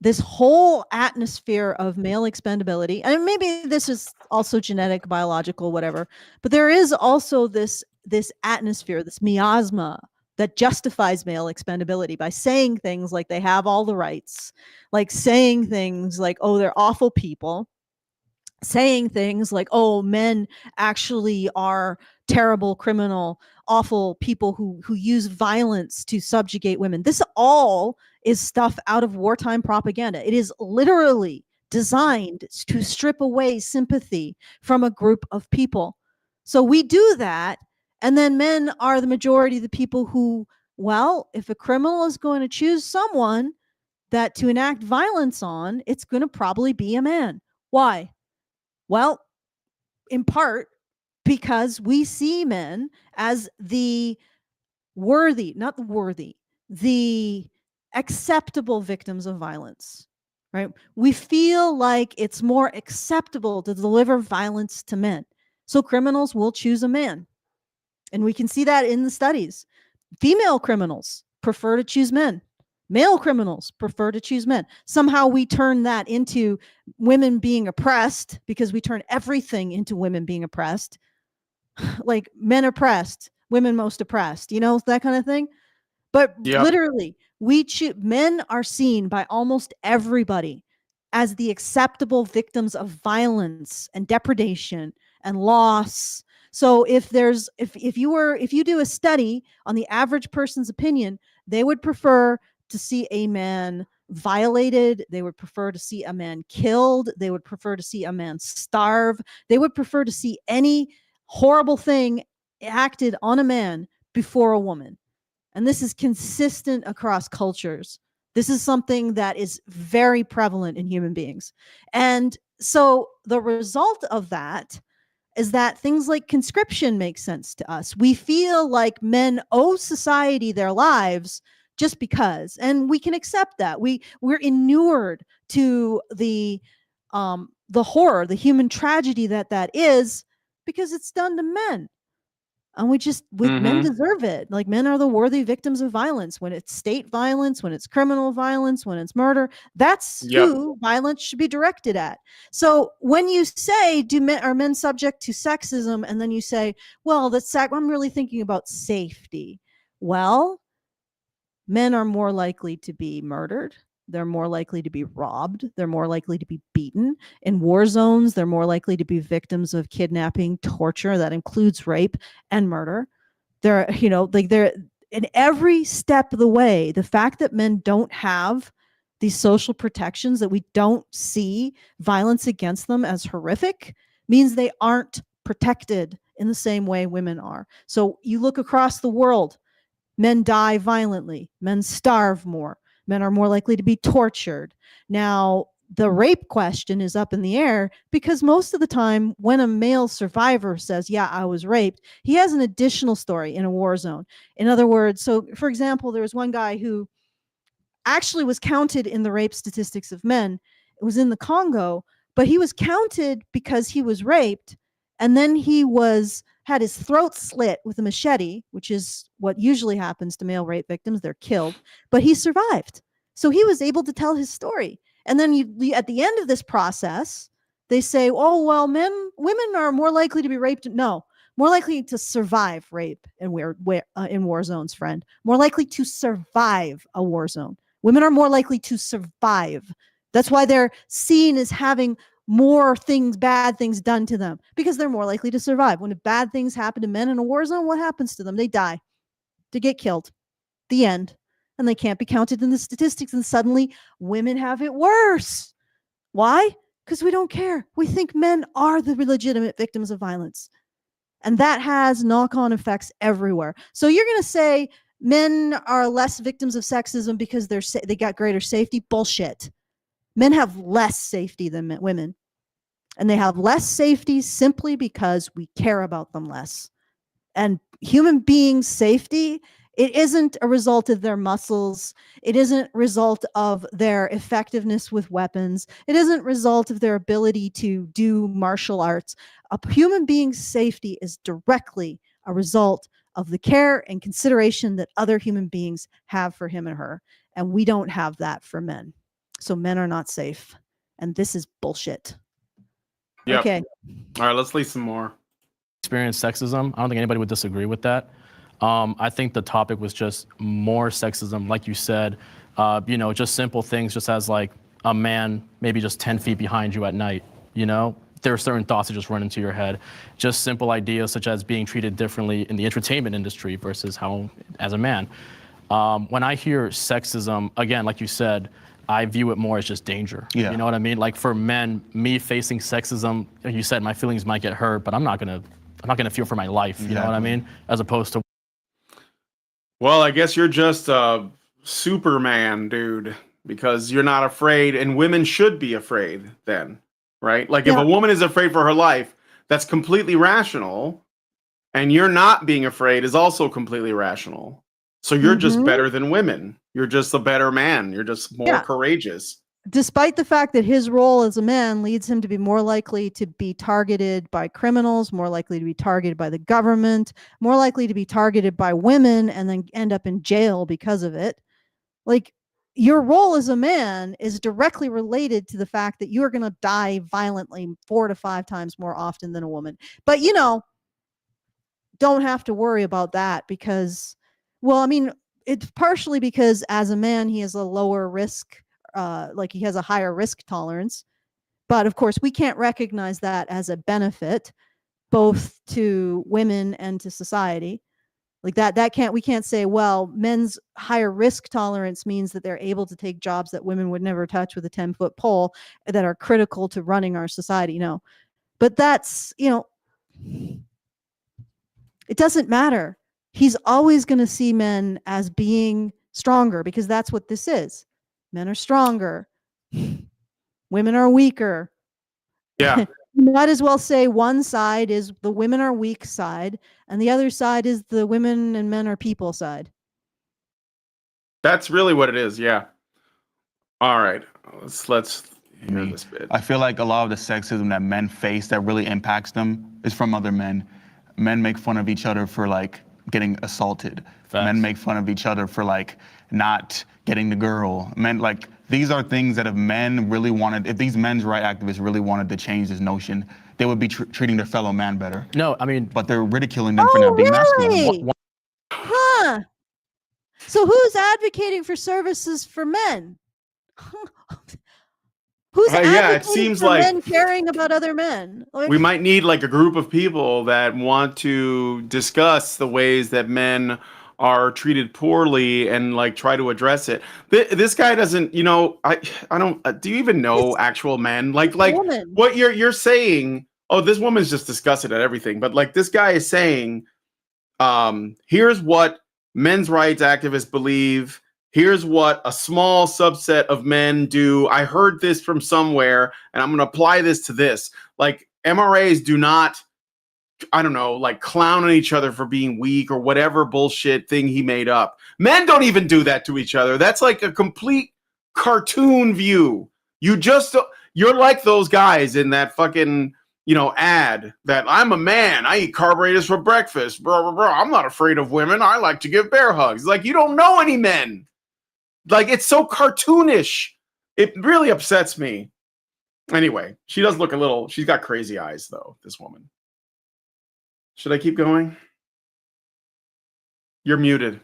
this whole atmosphere of male expendability, and maybe this is also genetic, biological, whatever, but there is also this atmosphere, this miasma that justifies male expendability by saying things like they have all the rights, like saying things like, oh, they're awful people, saying things like, oh, men actually are terrible, criminal, awful people who use violence to subjugate women. This all is stuff out of wartime propaganda. It is literally designed to strip away sympathy from a group of people. So we do that, and then men are the majority of the people who, well, if a criminal is going to choose someone that to enact violence on, it's going to probably be a man. Why? Well, in part because we see men as the acceptable victims of violence, right? We feel like it's more acceptable to deliver violence to men. So criminals will choose a man. And we can see that in the studies. Female criminals prefer to choose men. Male criminals prefer to choose men. Somehow we turn that into women being oppressed because we turn everything into women being oppressed. Like men oppressed, women most oppressed, that kind of thing. But literally, men are seen by almost everybody as the acceptable victims of violence and depredation and loss. So if you do a study on the average person's opinion, they would prefer to see a man violated. They would prefer to see a man killed. They would prefer to see a man starve. They would prefer to see any horrible thing acted on a man before a woman. And this is consistent across cultures. This is something that is very prevalent in human beings. And so the result of that is that things like conscription make sense to us. We feel like men owe society their lives just because, and we can accept that. We're inured to the horror, the human tragedy that is, because it's done to men. And men deserve it. Like, men are the worthy victims of violence. When it's state violence, when it's criminal violence, when it's murder, that's who violence should be directed at. So when you say, are men subject to sexism? And then you say, well, I'm really thinking about safety. Well, men are more likely to be murdered. They're more likely to be robbed. They're more likely to be beaten. In war zones, they're more likely to be victims of kidnapping, torture, that includes rape and murder. They're in every step of the way, the fact that men don't have these social protections, that we don't see violence against them as horrific, means they aren't protected in the same way women are. So you look across the world, men die violently, men starve more. Men are more likely to be tortured. Now, the rape question is up in the air because most of the time when a male survivor says, yeah, I was raped, he has an additional story in a war zone. In other words, so for example, there was one guy who actually was counted in the rape statistics of men. It was in the Congo, but he was counted because he was raped, and then he had his throat slit with a machete, which is what usually happens to male rape victims. They're killed, but he survived. So he was able to tell his story. And then at the end of this process, they say, oh, well, women are more likely to be raped. No, more likely to survive rape in war zones, friend. More likely to survive a war zone. Women are more likely to survive. That's why they're seen as having more bad things done to them, because they're more likely to survive. When bad things happen to men in a war zone, what happens to them? They die. They get killed. The end. And they can't be counted in the statistics. And suddenly women have it worse. Why? Because we don't care. We think men are the legitimate victims of violence. And that has knock-on effects everywhere. So you're going to say men are less victims of sexism because they got greater safety? Bullshit. Men have less safety than women. And they have less safety simply because we care about them less. And human beings' safety, it isn't a result of their muscles. It isn't a result of their effectiveness with weapons. It isn't a result of their ability to do martial arts. A human being's safety is directly a result of the care and consideration that other human beings have for him and her. And we don't have that for men. So men are not safe. And this is bullshit. Yep. Okay. All right, let's leave some more. Experience sexism. I don't think anybody would disagree with that. I think the topic was just more sexism, like you said, just simple things, just as like a man maybe just 10 feet behind you at night, there are certain thoughts that just run into your head. Just simple ideas such as being treated differently in the entertainment industry versus how as a man. When I hear sexism, again, like you said, I view it more as just danger. Yeah. You know what I mean? Like for men, me facing sexism, like you said, my feelings might get hurt, but I'm not gonna feel for my life. You know what I mean? As opposed to. Well, I guess you're just a Superman, dude, because you're not afraid, and women should be afraid then, right? Like if a woman is afraid for her life, that's completely rational, and you're not being afraid is also completely rational. So you're just better than women. You're just a better man. You're just more courageous. Despite the fact that his role as a man leads him to be more likely to be targeted by criminals, more likely to be targeted by the government, more likely to be targeted by women and then end up in jail because of it. Like, your role as a man is directly related to the fact that you are going to die violently 4 to 5 times more often than a woman. But, don't have to worry about that because, it's partially because as a man, he has a lower risk, like he has a higher risk tolerance. But of course, we can't recognize that as a benefit, both to women and to society. Like we can't say, well, men's higher risk tolerance means that they're able to take jobs that women would never touch with a 10-foot pole that are critical to running our society. No, but that's, it doesn't matter. He's always going to see men as being stronger because that's what this is. Men are stronger. Women are weaker. Yeah. You might as well say one side is the women are weak side and the other side is the women and men are people side. That's really what it is. Yeah. All right. Let's hear this bit. I feel like a lot of the sexism that men face that really impacts them is from other men. Men make fun of each other for like getting assaulted. Facts. Men make fun of each other for like not getting the girl. Men like these are things that if men really wanted, if these men's right activists really wanted to change this notion, they would be treating their fellow man better. No, I mean, but they're ridiculing them for not being masculine. Huh. So who's advocating for services for men? Who's advocating it seems for like men caring about other men? Like, we might need like a group of people that want to discuss the ways that men are treated poorly and like try to address it. This guy doesn't, I don't. Do you even know actual men? Like what you're saying? Oh, this woman's just disgusted at everything. But like this guy is saying, here's what men's rights activists believe. Here's what a small subset of men do. I heard this from somewhere, and I'm going to apply this to this. Like MRAs do not, like clown on each other for being weak or whatever bullshit thing he made up. Men don't even do that to each other. That's like a complete cartoon view. You're like those guys in that fucking, ad that I'm a man. I eat carburetors for breakfast. Blah, blah, blah. I'm not afraid of women. I like to give bear hugs. Like, you don't know any men. Like, it's so cartoonish. It really upsets me. Anyway, she does look she's got crazy eyes, though, this woman. Should I keep going? You're muted.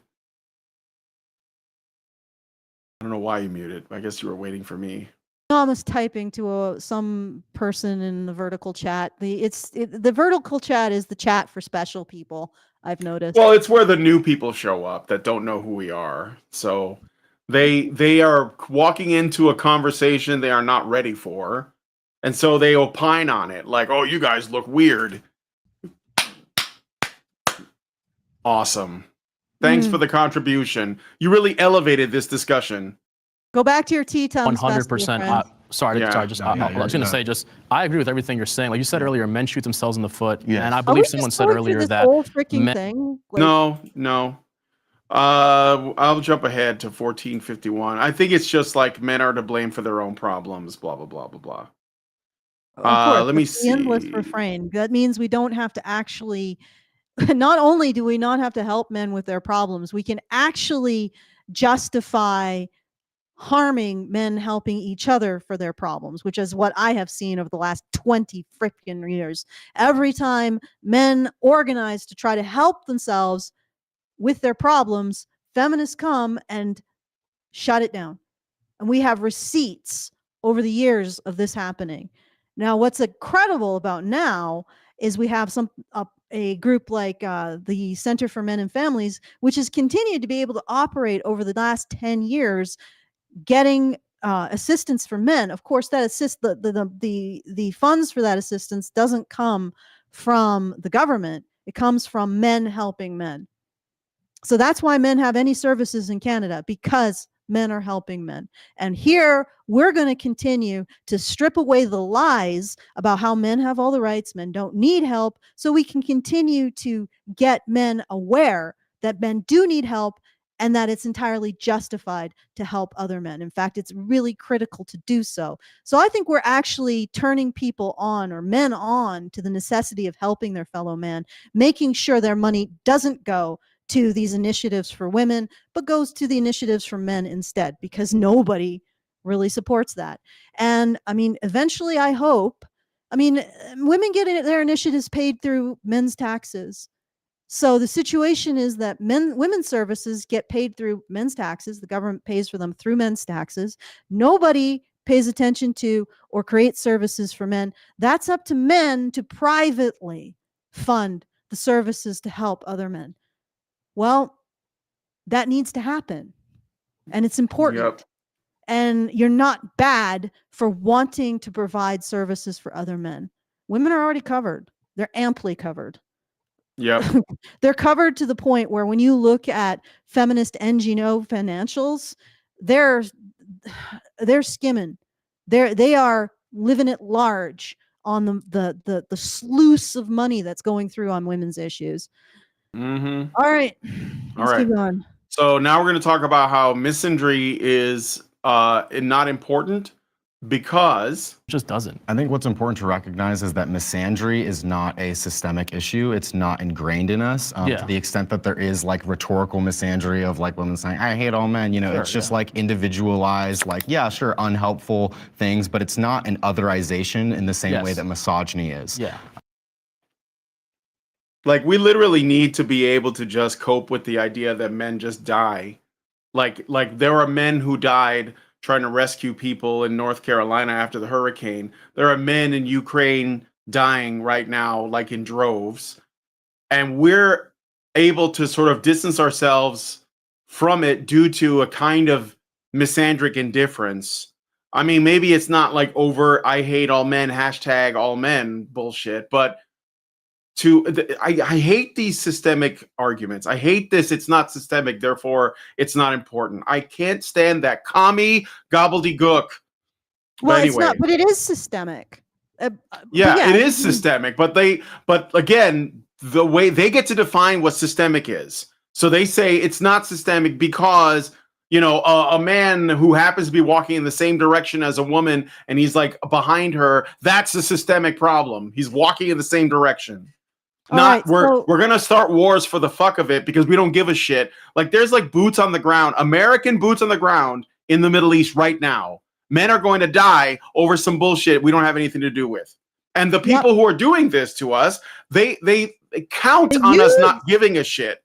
I don't know why you muted. I guess you were waiting for me. I'm almost typing to some person in the vertical chat. The vertical chat is the chat for special people, I've noticed. Well, it's where the new people show up that don't know who we are. So they are walking into a conversation they are not ready for. And so they opine on it like, oh, you guys look weird. Awesome. Thanks for the contribution. You really elevated this discussion. Go back to your tea time. 100%. Sorry, Yeah. sorry. I was going to say, I agree with everything you're saying. Like you said earlier, men shoot themselves in the foot, and I Are we believe just someone said going through earlier this that whole freaking men, thing? Like, No. I'll jump ahead to 1451. I think it's just like men are to blame for their own problems. Blah blah blah blah blah. of course, Let me that's the endless see. refrain. That means we don't have to actually. Not only do we not have to help men with their problems, we can actually justify harming men helping each other for their problems, which is what I have seen over the last 20 freaking years. Every time men organize to try to help themselves with their problems, feminists come and shut it down. And we have receipts over the years of this happening. Now, what's incredible about now is we have a group like the Center for Men and Families, which has continued to be able to operate over the last 10 years, getting assistance for men. Of course, that the funds for that assistance doesn't come from the government. It comes from men helping men. So that's why men have any services in Canada, because men are helping men. And here we're going to continue to strip away the lies about how men have all the rights, men don't need help, so we can continue to get men aware that men do need help and that it's entirely justified to help other men. In fact, it's really critical to do so. So I think we're actually turning people on, or men on, to the necessity of helping their fellow man, making sure their money doesn't go to these initiatives for women, but goes to the initiatives for men instead, because nobody really supports that. And I mean, eventually, I hope, women get their initiatives paid through men's taxes. So the situation is that women's services get paid through men's taxes. The government pays for them through men's taxes. Nobody pays attention to or creates services for men. That's up to men to privately fund the services to help other men. Well, that needs to happen, and it's important. Yep. And you're not bad for wanting to provide services for other men. Women are already covered. They're amply covered. Yep. They're covered to the point where when you look at feminist NGO financials, they're skimming. They are living at large on the sluice of money that's going through on women's issues. Mm-hmm. All right. All right. Keep going. So now we're going to talk about how misandry is not important because it just doesn't. I think what's important to recognize is that misandry is not a systemic issue. It's not ingrained in us to the extent that there is like rhetorical misandry of like women saying, I hate all men. You know, it's just like individualized, like, yeah, sure, unhelpful things, but it's not an otherization in the same way that misogyny is. Yeah. Like, we literally need to be able to just cope with the idea that men just die. Like there are men who died trying to rescue people in North Carolina after the hurricane. There are men in Ukraine dying right now, like in droves. And we're able to sort of distance ourselves from it due to a kind of misandric indifference. I mean, maybe it's not like overt, I hate all men, hashtag all men bullshit, but I hate these systemic arguments. I hate this. It's not systemic, therefore it's not important. I can't stand that commie gobbledygook. Well, anyway, it's not, but it is systemic. It is systemic. But again, the way they get to define what systemic is. So they say it's not systemic because, you know, a man who happens to be walking in the same direction as a woman and he's like behind her, that's a systemic problem. He's walking in the same direction. We're gonna start wars for the fuck of it because we don't give a shit. Like, there's like boots on the ground, American boots on the ground in the Middle East right now. Men are going to die over some bullshit we don't have anything to do with. And the people who are doing this to us, they count on us not giving a shit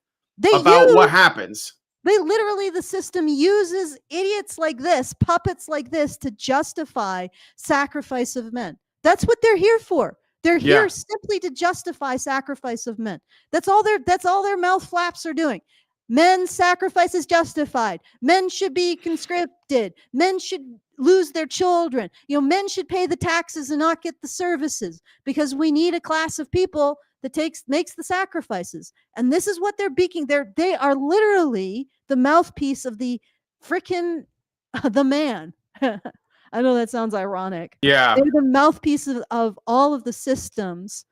about what happens. They literally, the system uses idiots like this, puppets like this, to justify sacrifice of men. That's what they're here for. They're here simply to justify sacrifice of men. That's all their mouth flaps are doing. Men's sacrifice is justified. Men should be conscripted. Men should lose their children. You know, men should pay the taxes and not get the services because we need a class of people that makes the sacrifices. And this is what they're beaking. They are literally the mouthpiece of the frickin' the man. I know that sounds ironic. Yeah. They're the mouthpiece of all of the systems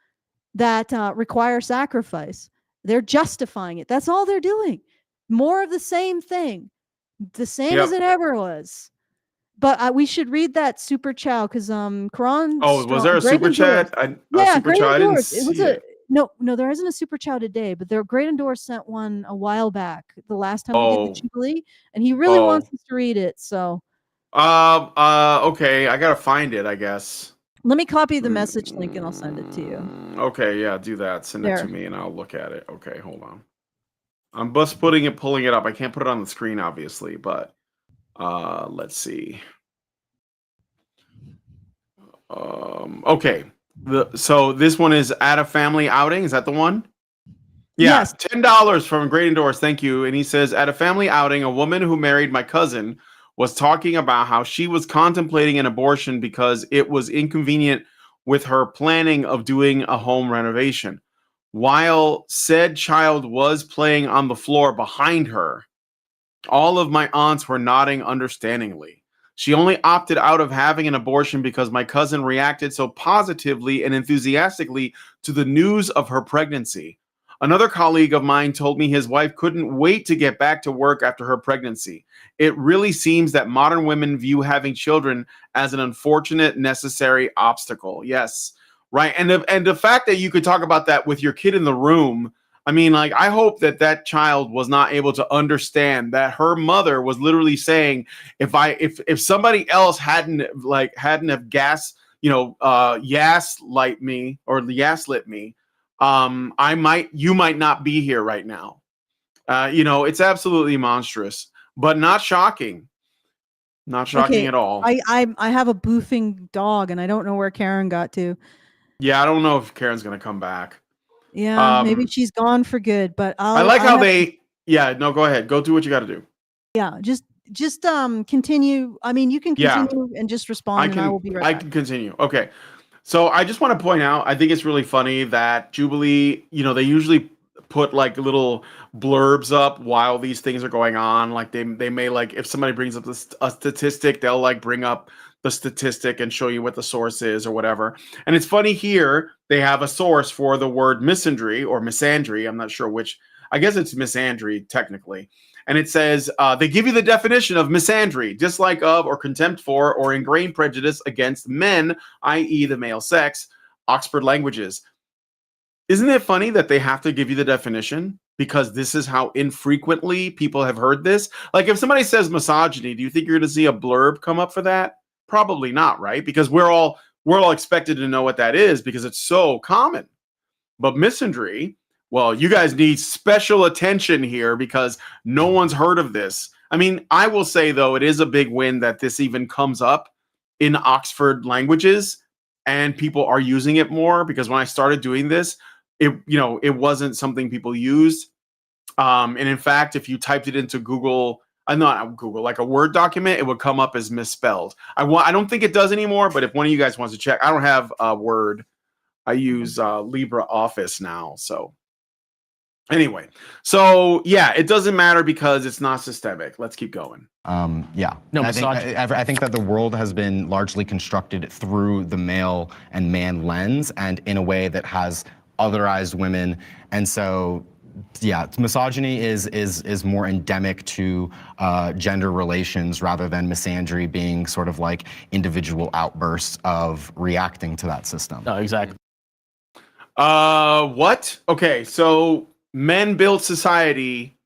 that require sacrifice. They're justifying it. That's all they're doing. More of the same thing. The same as it ever was. But we should read that Super Chow because Karan. Oh, was there a great super chat? Yeah, Super great Chow? I didn't endorsed. It was see it. no, there isn't a Super Chow today, but their Great Endorse sent one a while back, the last time we did the Jubilee, and he really wants us to read it. So okay, I gotta find it, I guess. let me copy the message link and I'll send it to you. Okay, yeah, do that. Send it to me and I'll look at it. Okay, hold on. I'm just pulling it up. I can't put it on the screen, obviously, but let's see. Okay. So this one is at a family outing. Is that the one? Yeah. Yes. $10 from Great Endorse. Thank you. And he says, at a family outing, a woman who married my cousin was talking about how she was contemplating an abortion because it was inconvenient with her planning of doing a home renovation. While said child was playing on the floor behind her, all of my aunts were nodding understandingly. She only opted out of having an abortion because my cousin reacted so positively and enthusiastically to the news of her pregnancy. Another colleague of mine told me his wife couldn't wait to get back to work after her pregnancy. It really seems that modern women view having children as an unfortunate, necessary obstacle. Yes, right. And the fact that you could talk about that with your kid in the room, I mean, like, I hope that child was not able to understand that her mother was literally saying, if somebody else hadn't have gaslit me, you might not be here right now. It's absolutely monstrous, but not shocking. Not shocking at all. I have a boofing dog and I don't know where Karen got to. Yeah, I don't know if Karen's gonna come back. Yeah, maybe she's gone for good, but I like how go ahead. Go do what you got to do. Yeah, just continue. I mean, you can continue and just respond and I will be right back. I can continue. Okay. So I just want to point out, I think it's really funny that Jubilee, they usually put like little blurbs up while these things are going on. Like they may, like, if somebody brings up a statistic, they'll like bring up the statistic and show you what the source is or whatever. And it's funny here, they have a source for the word misandry or misandry. I'm not sure which. I guess it's misandry technically. And it says, they give you the definition of misandry: dislike of or contempt for or ingrained prejudice against men, i.e. the male sex, Oxford Languages. Isn't it funny that they have to give you the definition? Because this is how infrequently people have heard this. Like, if somebody says misogyny, do you think you're going to see a blurb come up for that? Probably not, right? Because we're all expected to know what that is because it's so common. But misandry, well, you guys need special attention here because no one's heard of this. I mean, I will say, though, it is a big win that this even comes up in Oxford Languages and people are using it more, because when I started doing this, it wasn't something people used. And in fact, if you typed it into Google, not Google, like a Word document, it would come up as misspelled. I don't think it does anymore, but if one of you guys wants to check, I don't have Word. I use LibreOffice now. So anyway, so yeah, it doesn't matter because it's not systemic. Let's keep going. Yeah. No, I think that the world has been largely constructed through the male and man lens and in a way that has otherized women. And so, yeah, misogyny is more endemic to gender relations rather than misandry being sort of like individual outbursts of reacting to that system. No, exactly. What? Okay, so men build society.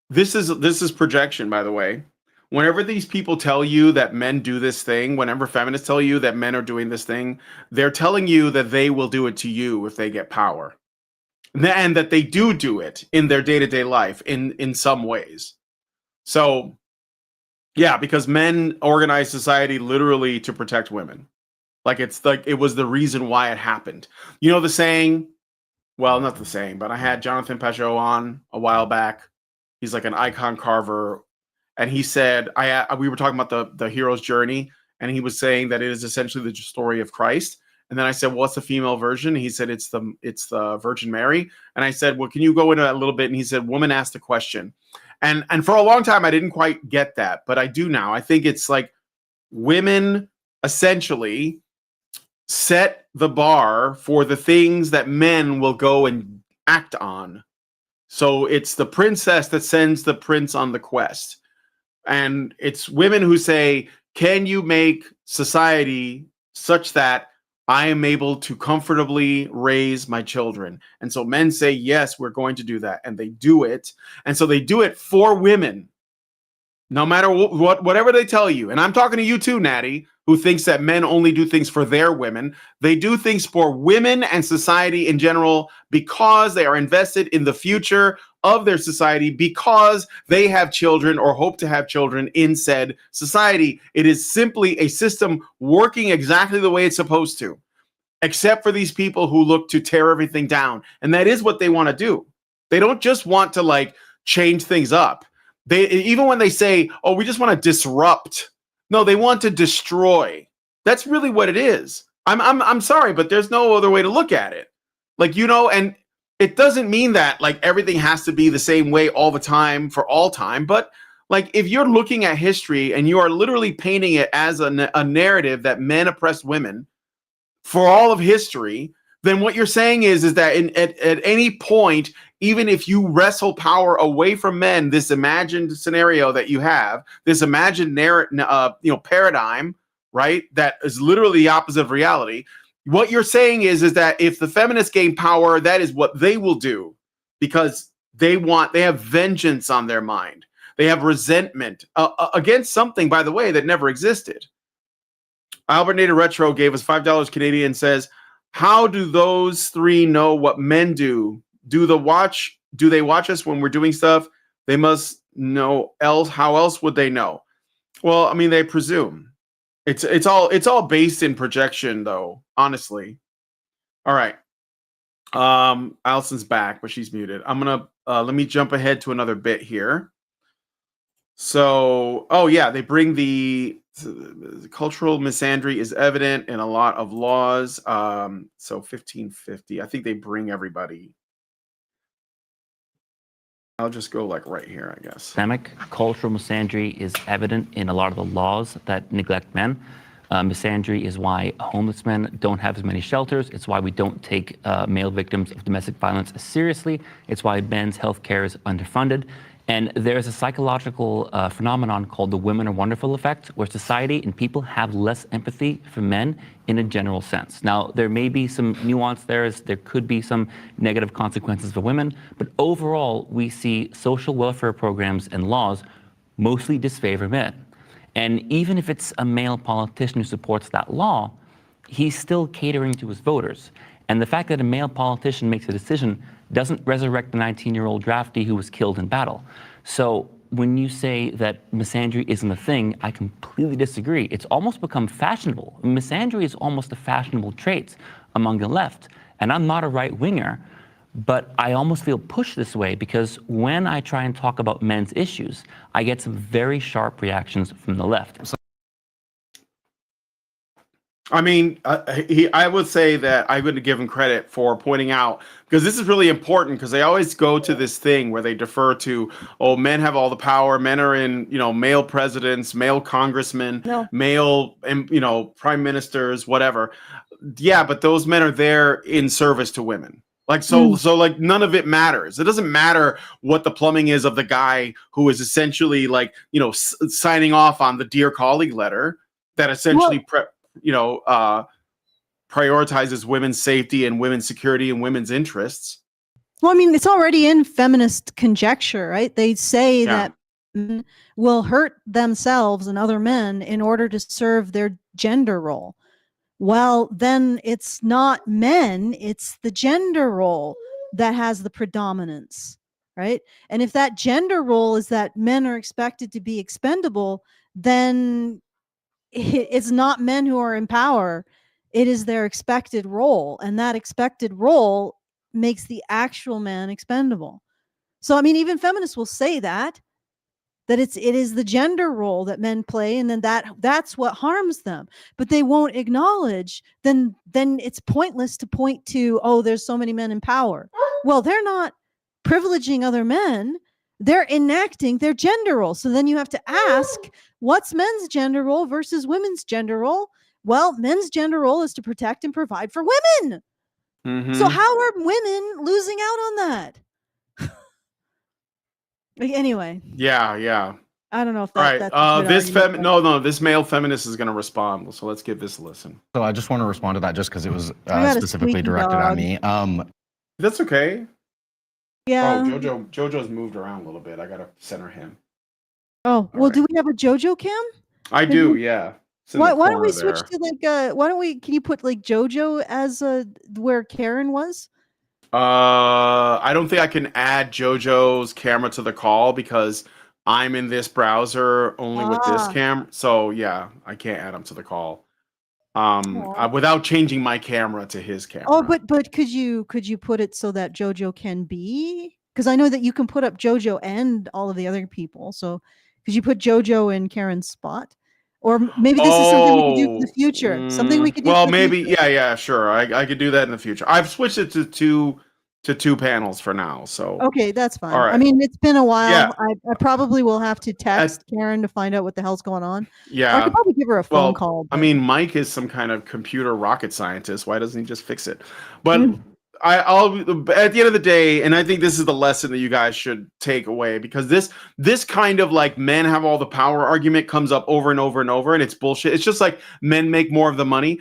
This is projection, by the way. Whenever these people tell you that men do this thing, whenever feminists tell you that men are doing this thing, they're telling you that they will do it to you if they get power. And that they do it in their day-to-day life in some ways. So, yeah, because men organize society literally to protect women. Like, it's like it was the reason why it happened. You know the saying, well, not the saying, but I had Jonathan Pajot on a while back. He's like an icon carver. And he said, we were talking about the hero's journey, and he was saying that it is essentially the story of Christ. And then I said, well, what's the female version? He said, it's the Virgin Mary. And I said, well, can you go into that a little bit? And he said, woman asked the question. And for a long time, I didn't quite get that, but I do now. I think it's like, women essentially set the bar for the things that men will go and act on. So it's the princess that sends the prince on the quest. And it's women who say, can you make society such that I am able to comfortably raise my children? And so men say, yes, we're going to do that. And they do it. And so they do it for women, no matter whatever they tell you. And I'm talking to you too, Natty, who thinks that men only do things for their women. They do things for women and society in general because they are invested in the future of their society, because they have children or hope to have children in said society. It is simply a system working exactly the way it's supposed to, except for these people who look to tear everything down. And that is what they want to do. They don't just want to like change things up. They, even when they say, oh, we just want to disrupt. No, they want to destroy. That's really what it is. I'm sorry, but there's no other way to look at it. Like, you know, and it doesn't mean that like everything has to be the same way all the time for all time. But like, if you're looking at history and you are literally painting it as a narrative that men oppressed women for all of history, then what you're saying is that at any point, even if you wrestle power away from men, this imagined scenario that you have, this imagined paradigm, right, that is literally the opposite of reality. What you're saying is that if the feminists gain power, that is what they will do, because they have vengeance on their mind. They have resentment against something, by the way, that never existed. Albert Nader Retro gave us $5 Canadian and says, how do those three know what men do? Do they watch us when we're doing stuff? They must know else. How else would they know? Well, I mean, they presume. It's all based in projection, though, honestly. All right. Allison's back, but she's muted. I'm gonna let me jump ahead to another bit here. So, oh yeah, they bring the cultural misandry is evident in a lot of laws. So 1550. I think they bring everybody. I'll just go like right here, I guess. Systemic cultural misandry is evident in a lot of the laws that neglect men. Misandry is why homeless men don't have as many shelters. It's why we don't take male victims of domestic violence as seriously. It's why men's health care is underfunded. And there's a psychological phenomenon called the women are wonderful effect, where society and people have less empathy for men in a general sense. Now, there may be some nuance there, as there could be some negative consequences for women, but overall, we see social welfare programs and laws mostly disfavor men. And even if it's a male politician who supports that law, he's still catering to his voters. And the fact that a male politician makes a decision doesn't resurrect the 19-year-old draftee who was killed in battle. So when you say that misandry isn't a thing, I completely disagree. It's almost become fashionable. Misandry is almost a fashionable trait among the left. And I'm not a right-winger, but I almost feel pushed this way because when I try and talk about men's issues, I get some very sharp reactions from the left. I mean, I would say that I would give him credit for pointing out, because this is really important, because they always go to this thing where they defer to, oh, men have all the power. Men are in, male presidents, male congressmen, male, prime ministers, whatever. Yeah, but those men are there in service to women. Like, so like none of it matters. It doesn't matter what the plumbing is of the guy who is essentially like, signing off on the Dear Colleague letter that essentially prioritizes women's safety and women's security and women's interests. Well, I mean, it's already in feminist conjecture, right? They say that men will hurt themselves and other men in order to serve their gender role. Well, then it's not men, it's the gender role that has the predominance, right? And if that gender role is that men are expected to be expendable, then it's not men who are in power. It is their expected role. And that expected role makes the actual man expendable. So, I mean, even feminists will say that it is the gender role that men play, and then that's what harms them. But they won't acknowledge, then it's pointless to point to, oh, there's so many men in power. Well, they're not privileging other men, they're enacting their gender role. So then you have to ask, what's men's gender role versus women's gender role? Well, men's gender role is to protect and provide for women. So how are women losing out on that? Anyway. Yeah. I don't know if All that's right. This male feminist is going to respond. So let's give this a listen. So I just want to respond to that just because it was got a specifically squeaky directed dog. at me. That's okay. Yeah. Oh, JoJo's moved around a little bit. I got to center him. Oh, well, do we have a JoJo cam? I do, yeah. Why don't we switch to like can you put like JoJo as where Karen was? I don't think I can add JoJo's camera to the call because I'm in this browser only with this cam. So yeah, I can't add him to the call. Without changing my camera to his camera. Oh, but could you put it so that JoJo can be? Because I know that you can put up JoJo and all of the other people. So could you put JoJo in Karen's spot? Or maybe this is something we could do for the future. Something we could do. Well, for the maybe, future. yeah, sure. I could do that in the future. I've switched it to two panels for now. So okay, that's fine. All right. I mean, it's been a while. Yeah. I probably will have to text Karen to find out what the hell's going on. Yeah. Or I could probably give her a phone call. I mean, Mike is some kind of computer rocket scientist. Why doesn't he just fix it? But I'll at the end of the day, and I think this is the lesson that you guys should take away, because this kind of like men have all the power argument comes up over and over and over, and it's bullshit. It's just like men make more of the money.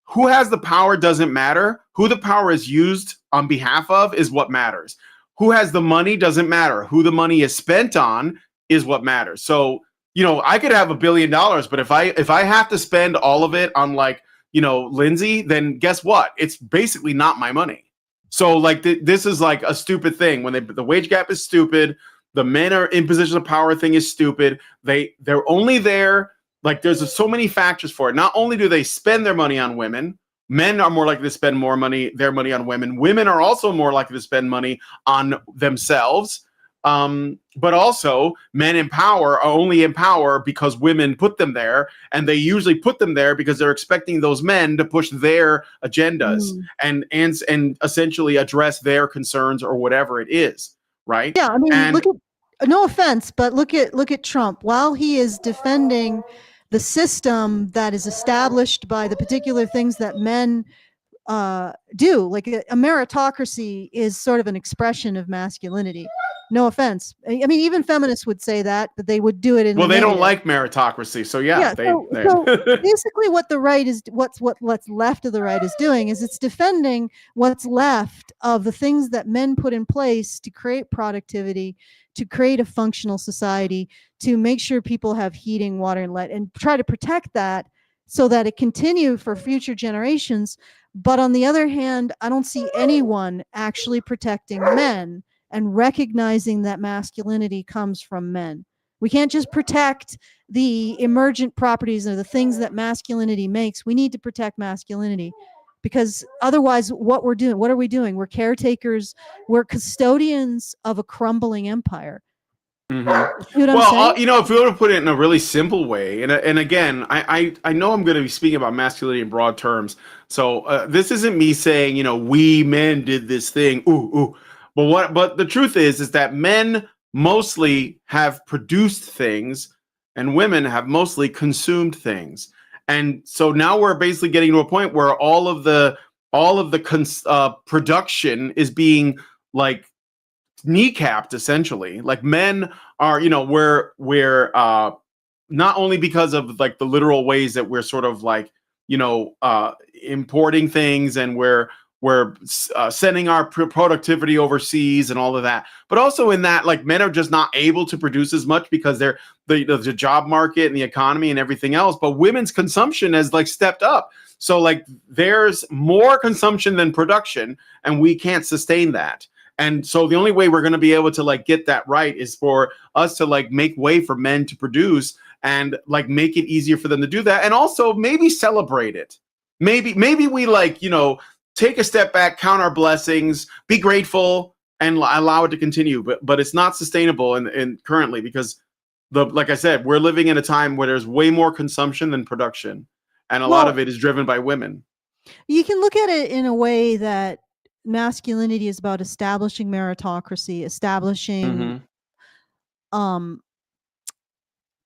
Who has the power doesn't matter. Who the power is used on behalf of is what matters. Who has the money doesn't matter. Who the money is spent on is what matters. So, I could have $1 billion, but if I have to spend all of it on like, Lindsay, then guess what? It's basically not my money. So like this is like a stupid thing when the wage gap is stupid. The men are in positions of power thing is stupid. They're only there. Like there's so many factors for it. Not only do they spend their money on women, men are more likely to spend their money on women. Women are also more likely to spend money on themselves. But also men in power are only in power because women put them there, and they usually put them there because they're expecting those men to push their agendas and essentially address their concerns or whatever it is, right? Yeah, I mean, look at, no offense, but look at Trump. While he is defending the system that is established by the particular things that men do, like a meritocracy is sort of an expression of masculinity. No offense. I mean, even feminists would say that, but they would do it in. Well, they don't like meritocracy, so yeah. So basically, what the right is, what's left of the right is doing is it's defending what's left of the things that men put in place to create productivity, to create a functional society, to make sure people have heating, water, and light, and try to protect that so that it continue for future generations. But on the other hand, I don't see anyone actually protecting men and recognizing that masculinity comes from men. We can't just protect the emergent properties or the things that masculinity makes. We need to protect masculinity, because otherwise what are we doing? We're caretakers. We're custodians of a crumbling empire. Mm-hmm. If we were to put it in a really simple way, and again, I know I'm going to be speaking about masculinity in broad terms, so this isn't me saying, we men did this thing, but the truth is that men mostly have produced things, and women have mostly consumed things, and so now we're basically getting to a point where all of the production is being like kneecapped, essentially. Like men are, we're not only because of like the literal ways that we're sort of like importing things, and we're sending our productivity overseas and all of that, but also in that like men are just not able to produce as much because they're the job market and the economy and everything else. But women's consumption has like stepped up, so like there's more consumption than production, and we can't sustain that. And so the only way we're going to be able to like get that right is for us to like make way for men to produce and like make it easier for them to do that, and also maybe celebrate it. Maybe we like take a step back, count our blessings, be grateful, and allow it to continue. But it's not sustainable and currently, because like I said, we're living in a time where there's way more consumption than production, and a lot of it is driven by women. You can look at it in a way that masculinity is about establishing meritocracy, establishing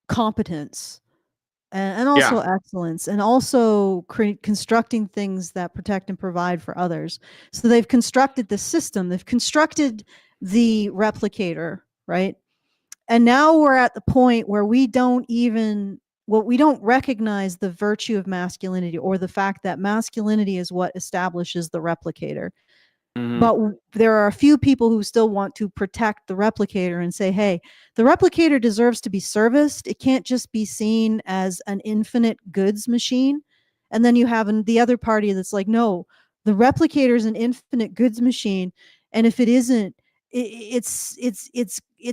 competence and also excellence, and also constructing things that protect and provide for others. So they've constructed the system, they've constructed the replicator, right? And now we're at the point where we don't recognize the virtue of masculinity, or the fact that masculinity is what establishes the replicator. But there are a few people who still want to protect the replicator and say, hey, the replicator deserves to be serviced. It can't just be seen as an infinite goods machine. And then you have the other party that's like, no, the replicator is an infinite goods machine. And if it isn't, it's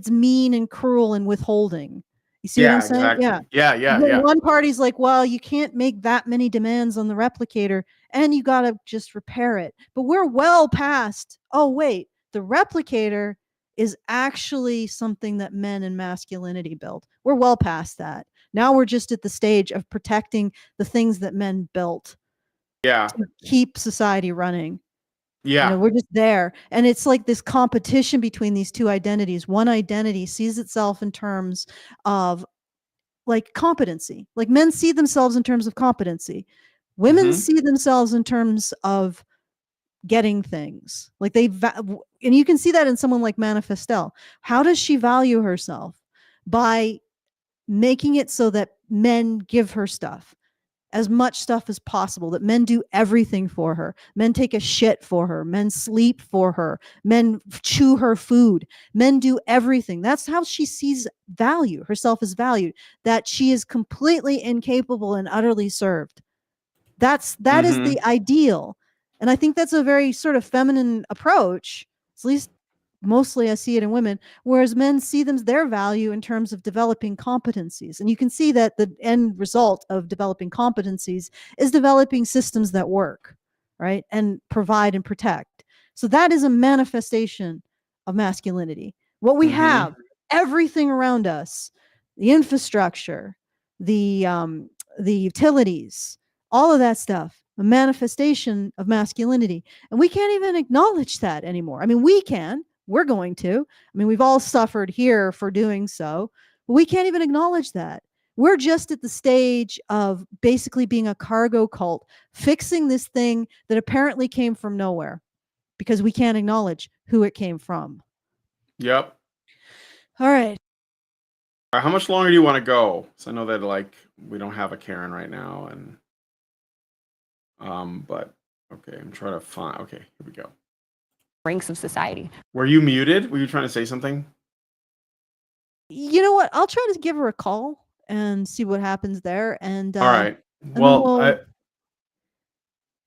mean and cruel and withholding. You see what I'm saying? Exactly. Yeah. One party's like, well, you can't make that many demands on the replicator, and you got to just repair it. But we're well past, oh, wait, the replicator is actually something that men and masculinity built. We're well past that. Now we're just at the stage of protecting the things that men built. Yeah. To keep society running. Yeah. You know, we're just there. And it's like this competition between these two identities. One identity sees itself in terms of like competency. Like men see themselves in terms of competency. Women see themselves in terms of getting things. Like and you can see that in someone like Manifestel. How does she value herself? By making it so that men give her stuff. As much stuff as possible, that men do everything for her. Men take a shit for her. Men sleep for her. Men chew her food. Men do everything. That's how she sees value, herself as valued, that she is completely incapable and utterly served. That is the ideal. And I think that's a very sort of feminine approach, at least mostly I see it in women, whereas men see their value in terms of developing competencies. And you can see that the end result of developing competencies is developing systems that work, right? And provide and protect. So that is a manifestation of masculinity. What we have, everything around us, the infrastructure, the utilities, all of that stuff, a manifestation of masculinity. And we can't even acknowledge that anymore. I mean, we can. We're going to. I mean, we've all suffered here for doing so, but we can't even acknowledge that. We're just at the stage of basically being a cargo cult, fixing this thing that apparently came from nowhere because we can't acknowledge who it came from. Yep. All right. How much longer do you want to go? So I know that like we don't have a Karen right now, and but okay, I'm trying to find. Okay, here we go. Ranks of society. Were you muted? Were you trying to say something? You know what? I'll try to give her a call and see what happens there. And all right. Well,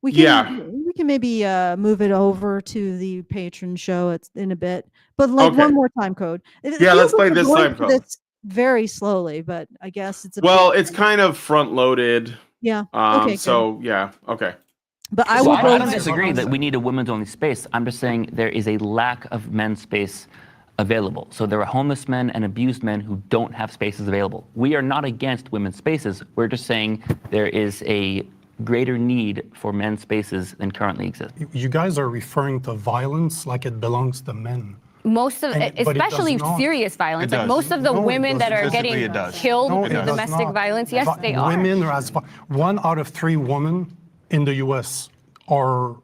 we can maybe move it over to the patron show in a bit. But like one more time code. Let's play this time code. Very slowly, but I guess it's it's kind of front loaded. Yeah. Okay. So yeah. Okay. But I don't disagree that we need a women's only space. I'm just saying there is a lack of men's space available. So there are homeless men and abused men who don't have spaces available. We are not against women's spaces. We're just saying there is a greater need for men's spaces than currently exist. You guys are referring to violence like it belongs to men. Most of, especially serious violence, like most of the women that are getting killed through domestic violence, yes, they are. Women are 1 out of 3 women in the U.S. were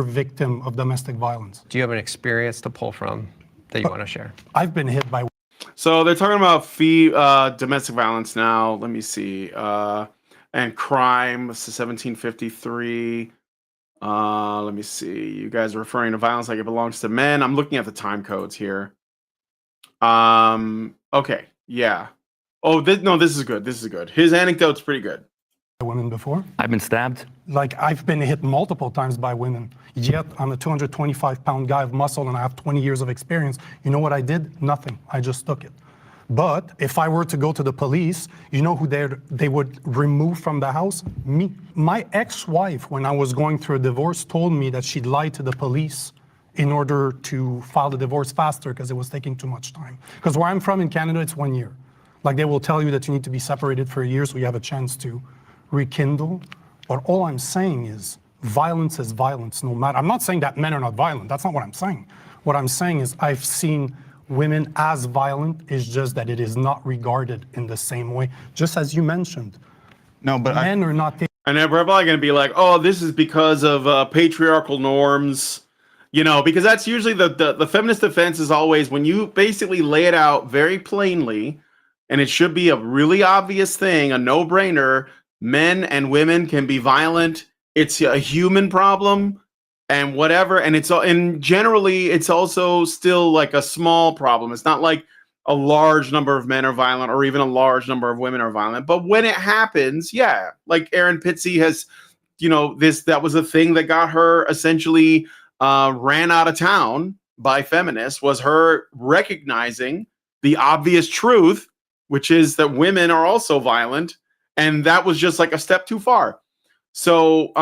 victim of domestic violence. Do you have an experience to pull from that you want to share? I've been hit by. So they're talking about domestic violence now. Let me see. And crime, this is 1753. Let me see. You guys are referring to violence like it belongs to men. I'm looking at the time codes here. Okay. Yeah. Oh, this is good. This is good. His anecdote's pretty good. Women before. I've been stabbed. Like I've been hit multiple times by women. Yet I'm a 225-pound guy of muscle and I have 20 years of experience. You know what I did? Nothing. I just took it. But if I were to go to the police, you know who they would remove from the house? Me. My ex-wife, when I was going through a divorce, told me that she'd lied to the police in order to file the divorce faster because it was taking too much time. Because where I'm from in Canada, it's 1 year. Like they will tell you that you need to be separated for a year so you have a chance to rekindle. But all I'm saying is violence is violence no matter. I'm not saying that men are not violent. That's not what I'm saying. What I'm saying is I've seen women as violent. It's just that it is not regarded in the same way, just as you mentioned. No, but men are not. And they're probably going to be like, "Oh, this is because of patriarchal norms," you know, because that's usually the feminist defense is always when you basically lay it out very plainly, and it should be a really obvious thing, a no-brainer. Men and women can be violent. It's a human problem, and whatever. And generally, it's also still like a small problem. It's not like a large number of men are violent or even a large number of women are violent. But when it happens, yeah, like Erin Pitsey has, you know, that was a thing that got her essentially ran out of town by feminists, was her recognizing the obvious truth, which is that women are also violent. And that was just like a step too far. So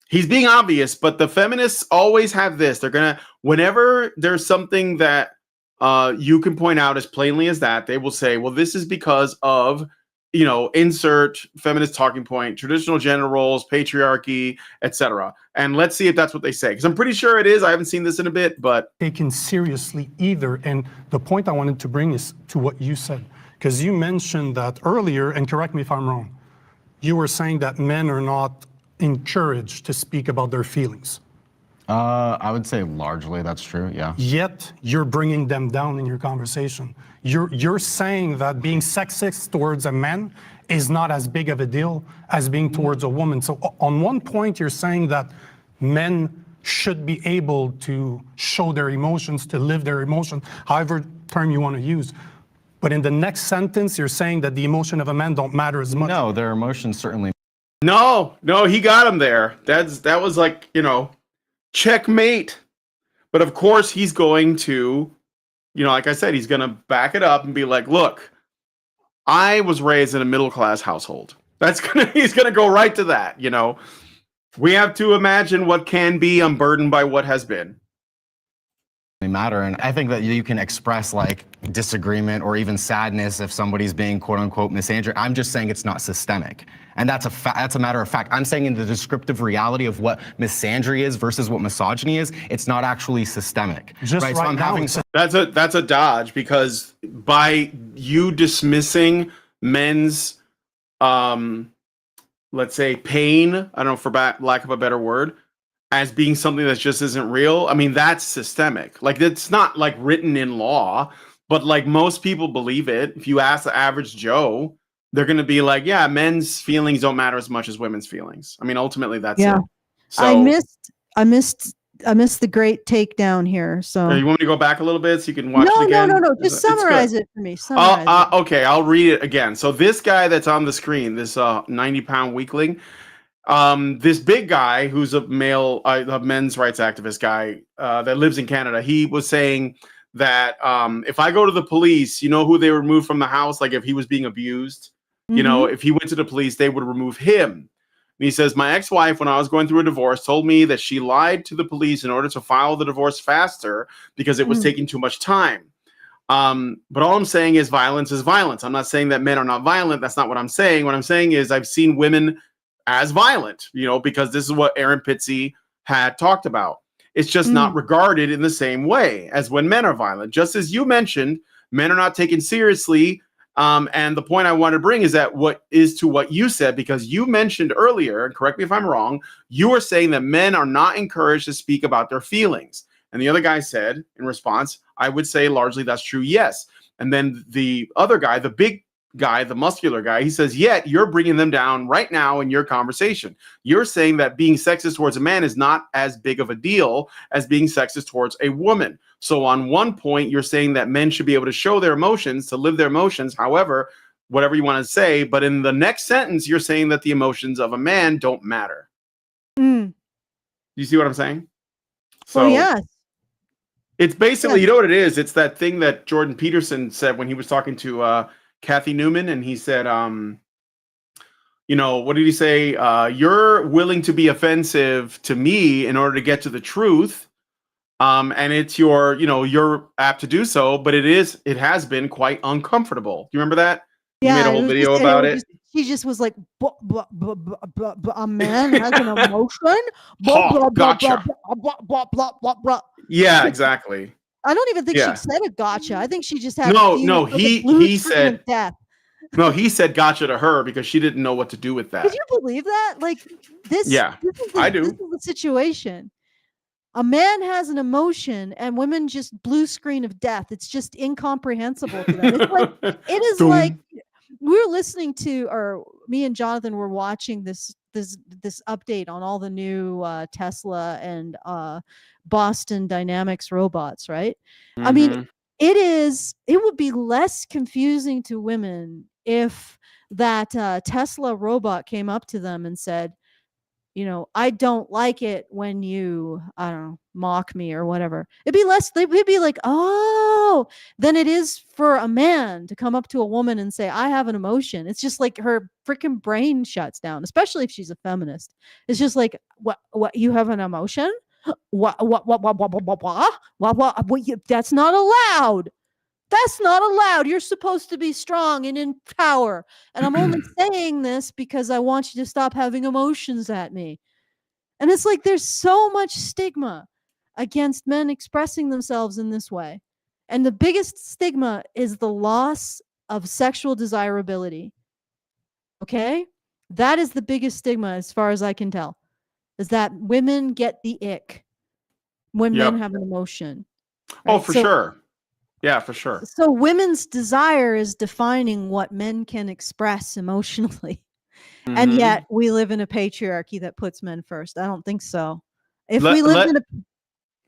he's being obvious, but the feminists always have this. They're going to, whenever there's something that you can point out as plainly as that, they will say, well, this is because of, you know, insert feminist talking point, traditional gender roles, patriarchy, etc. And let's see if that's what they say, because I'm pretty sure it is. I haven't seen this in a bit, but taken seriously either. And the point I wanted to bring is to what you said, because you mentioned that earlier, and correct me if I'm wrong, you were saying that men are not encouraged to speak about their feelings. I would say largely that's true, yeah. Yet you're bringing them down in your conversation. You're saying that being sexist towards a man is not as big of a deal as being towards a woman. So on one point, you're saying that men should be able to show their emotions, to live their emotion, however term you want to use. But in the next sentence, you're saying that the emotion of a man don't matter as much. No, their emotions certainly. No, he got him there. That was like, you know, checkmate. But of course he's going to, you know, like I said, he's going to back it up and be like, look, I was raised in a middle-class household. He's going to go right to that, you know. We have to imagine what can be unburdened by what has been. Matter, and I think that you can express like disagreement or even sadness if somebody's being quote unquote misandry. I'm just saying it's not systemic, and that's a matter of fact. I'm saying in the descriptive reality of what misandry is versus what misogyny is, it's not actually systemic. Just right, so I'm now, that's a dodge, because by you dismissing men's let's say pain, I don't know, for lack of a better word, as being something that just isn't real, I mean, that's systemic. Like, it's not like written in law, but like most people believe it. If you ask the average Joe, they're going to be like, yeah, men's feelings don't matter as much as women's feelings. I mean, ultimately that's it. So I missed the great takedown here. So you want me to go back a little bit so you can watch it again? No. Just summarize it for me. Okay, I'll read it again. So this guy that's on the screen, this 90-pound weakling, this big guy who's a male, a men's rights activist guy that lives in Canada, he was saying that if I go to the police, you know who they remove from the house? Like if he was being abused, you know, if he went to the police, they would remove him. And he says, my ex-wife, when I was going through a divorce, told me that she lied to the police in order to file the divorce faster because it was taking too much time. But all I'm saying is violence is violence. I'm not saying that men are not violent. That's not what I'm saying. What I'm saying is I've seen women as violent, you know, because this is what Erin Pitsey had talked about. It's just not regarded in the same way as when men are violent. Just as you mentioned, men are not taken seriously. And the point I want to bring is that what you said, because you mentioned earlier, and correct me if I'm wrong, you were saying that men are not encouraged to speak about their feelings. And the other guy said in response, I would say largely that's true, yes. And then the other guy, the big guy, the muscular guy, he says, yet you're bringing them down right now in your conversation. You're saying that being sexist towards a man is not as big of a deal as being sexist towards a woman. So on one point, you're saying that men should be able to show their emotions, to live their emotions, however, whatever you want to say. But in the next sentence, you're saying that the emotions of a man don't matter. You see what I'm saying? So yes. It's basically, you know what it is? It's that thing that Jordan Peterson said when he was talking to Kathy Newman, and he said, you know, what did he say? You're willing to be offensive to me in order to get to the truth. And it's your, you know, you're apt to do so, but it has been quite uncomfortable. Do you remember that? Yeah, you made a whole video about it. He just was like, a man has an emotion. Gotcha. Yeah, exactly. I don't even think Yeah. she said a gotcha. I think she just had No, he said of death. no, he said gotcha to her because she didn't know what to do with that. Could you believe that? Like this, Yeah, I do. This is the situation. A man has an emotion and women just blue screen of death. It's just incomprehensible to them. It's like, it is like we were listening to, or me and Jonathan were watching this update on all the new Tesla and Boston Dynamics robots, right? I mean, it would be less confusing to women if that Tesla robot came up to them and said, you know, I don't like it when you, I don't know, mock me or whatever. It'd be less, they'd be like, oh, than it is for a man to come up to a woman and say, I have an emotion. It's just like her freaking brain shuts down, especially if she's a feminist. It's just like, what, you have an emotion? What, that's not allowed. That's not allowed. You're supposed to be strong and in power. And I'm only saying this because I want you to stop having emotions at me. And it's like there's so much stigma against men expressing themselves in this way. And the biggest stigma is the loss of sexual desirability. Okay? That is the biggest stigma as far as I can tell. Is that women get the ick when men have an emotion. Right? Oh, for sure. Yeah, for sure. So women's desire is defining what men can express emotionally. And yet we live in a patriarchy that puts men first. I don't think so. If we lived in a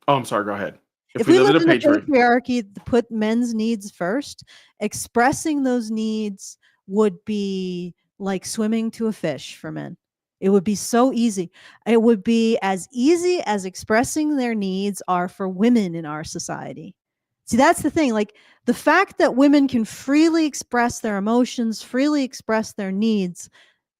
Oh, I'm sorry, go ahead. If we lived in a patriarchy that put men's needs first, expressing those needs would be like swimming to a fish for men. It would be so easy. It would be as easy as expressing their needs are for women in our society. See, that's the thing. Like the fact that women can freely express their emotions, freely express their needs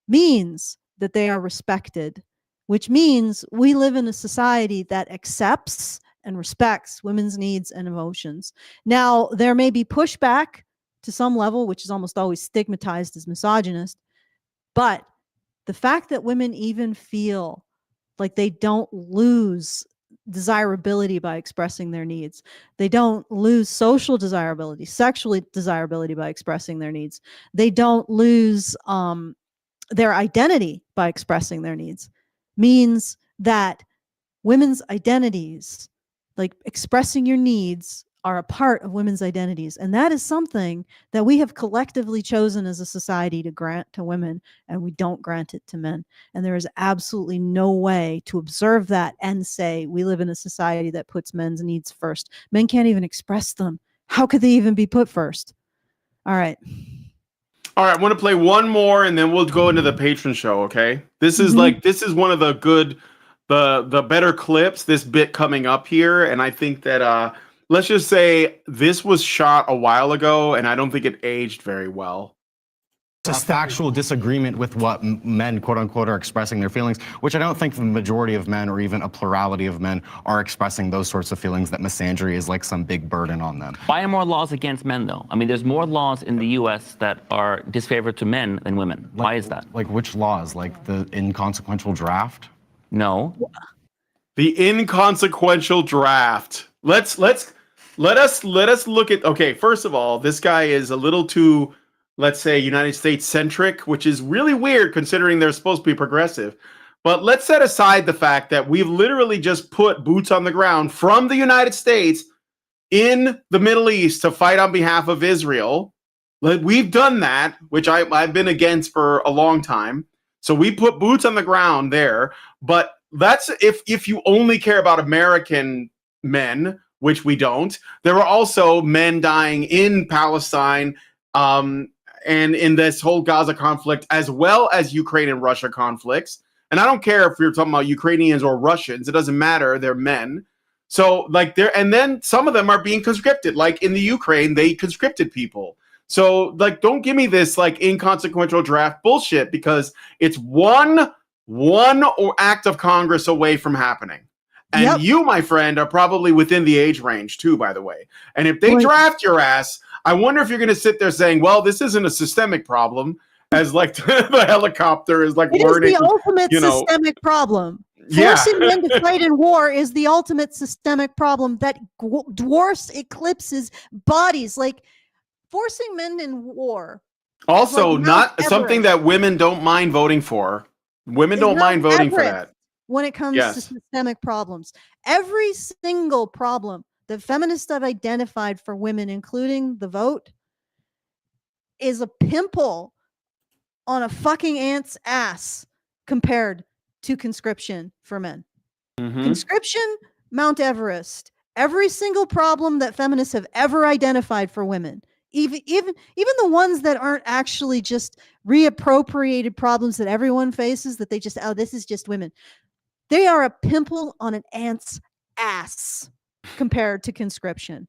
means that they are respected, which means we live in a society that accepts and respects women's needs and emotions. Now, there may be pushback to some level, which is almost always stigmatized as misogynist, but the fact that women even feel like they don't lose desirability by expressing their needs. They don't lose social desirability, sexual desirability by expressing their needs. They don't lose their identity by expressing their needs. Means that women's identities, like expressing your needs, are a part of women's identities. And that is something that we have collectively chosen as a society to grant to women, and we don't grant it to men. And there is absolutely no way to observe that and say we live in a society that puts men's needs first. Men can't even express them. How could they even be put first? All right. All right, I want to play one more and then we'll go into the patron show, okay? This is this is one of the good, the better clips, this bit coming up here. And I think that let's just say this was shot a while ago, and I don't think it aged very well. It's a factual disagreement with what men, quote unquote, are expressing their feelings, which I don't think the majority of men or even a plurality of men are expressing those sorts of feelings, that misandry is like some big burden on them. Why are more laws against men, though? I mean, there's more laws in the U.S. that are disfavored to men than women. Why is that? Like which laws? Like the inconsequential draft? No. The inconsequential draft. Let us look at, okay, first of all, this guy is a little too, let's say, United States centric, which is really weird considering they're supposed to be progressive. But let's set aside the fact that we've literally just put boots on the ground from the United States in the Middle East to fight on behalf of Israel. We've done that, which I've been against for a long time. So we put boots on the ground there. But that's if you only care about American men, which we don't. There are also men dying in Palestine and in this whole Gaza conflict, as well as Ukraine and Russia conflicts. And I don't care if you're talking about Ukrainians or Russians. It doesn't matter. They're men. So like and then some of them are being conscripted. Like in the Ukraine, they conscripted people. So like, don't give me this like inconsequential draft bullshit, because it's one act of Congress away from happening. And you, my friend, are probably within the age range too, by the way. And if they draft your ass, I wonder if you're going to sit there saying, well, this isn't a systemic problem, as like the helicopter is like it learning. It is the ultimate systemic problem. Forcing men to fight in war is the ultimate systemic problem that dwarfs, eclipses bodies. Like forcing men in war. Also, like not something that women don't mind voting for. Women don't mind voting for that. When it comes to systemic problems, every single problem that feminists have identified for women, including the vote, is a pimple on a fucking ant's ass compared to conscription for men. Conscription, Mount Everest. Every single problem that feminists have ever identified for women, even the ones that aren't actually just reappropriated problems that everyone faces, that they just, oh, this is just women. They are a pimple on an ant's ass compared to conscription.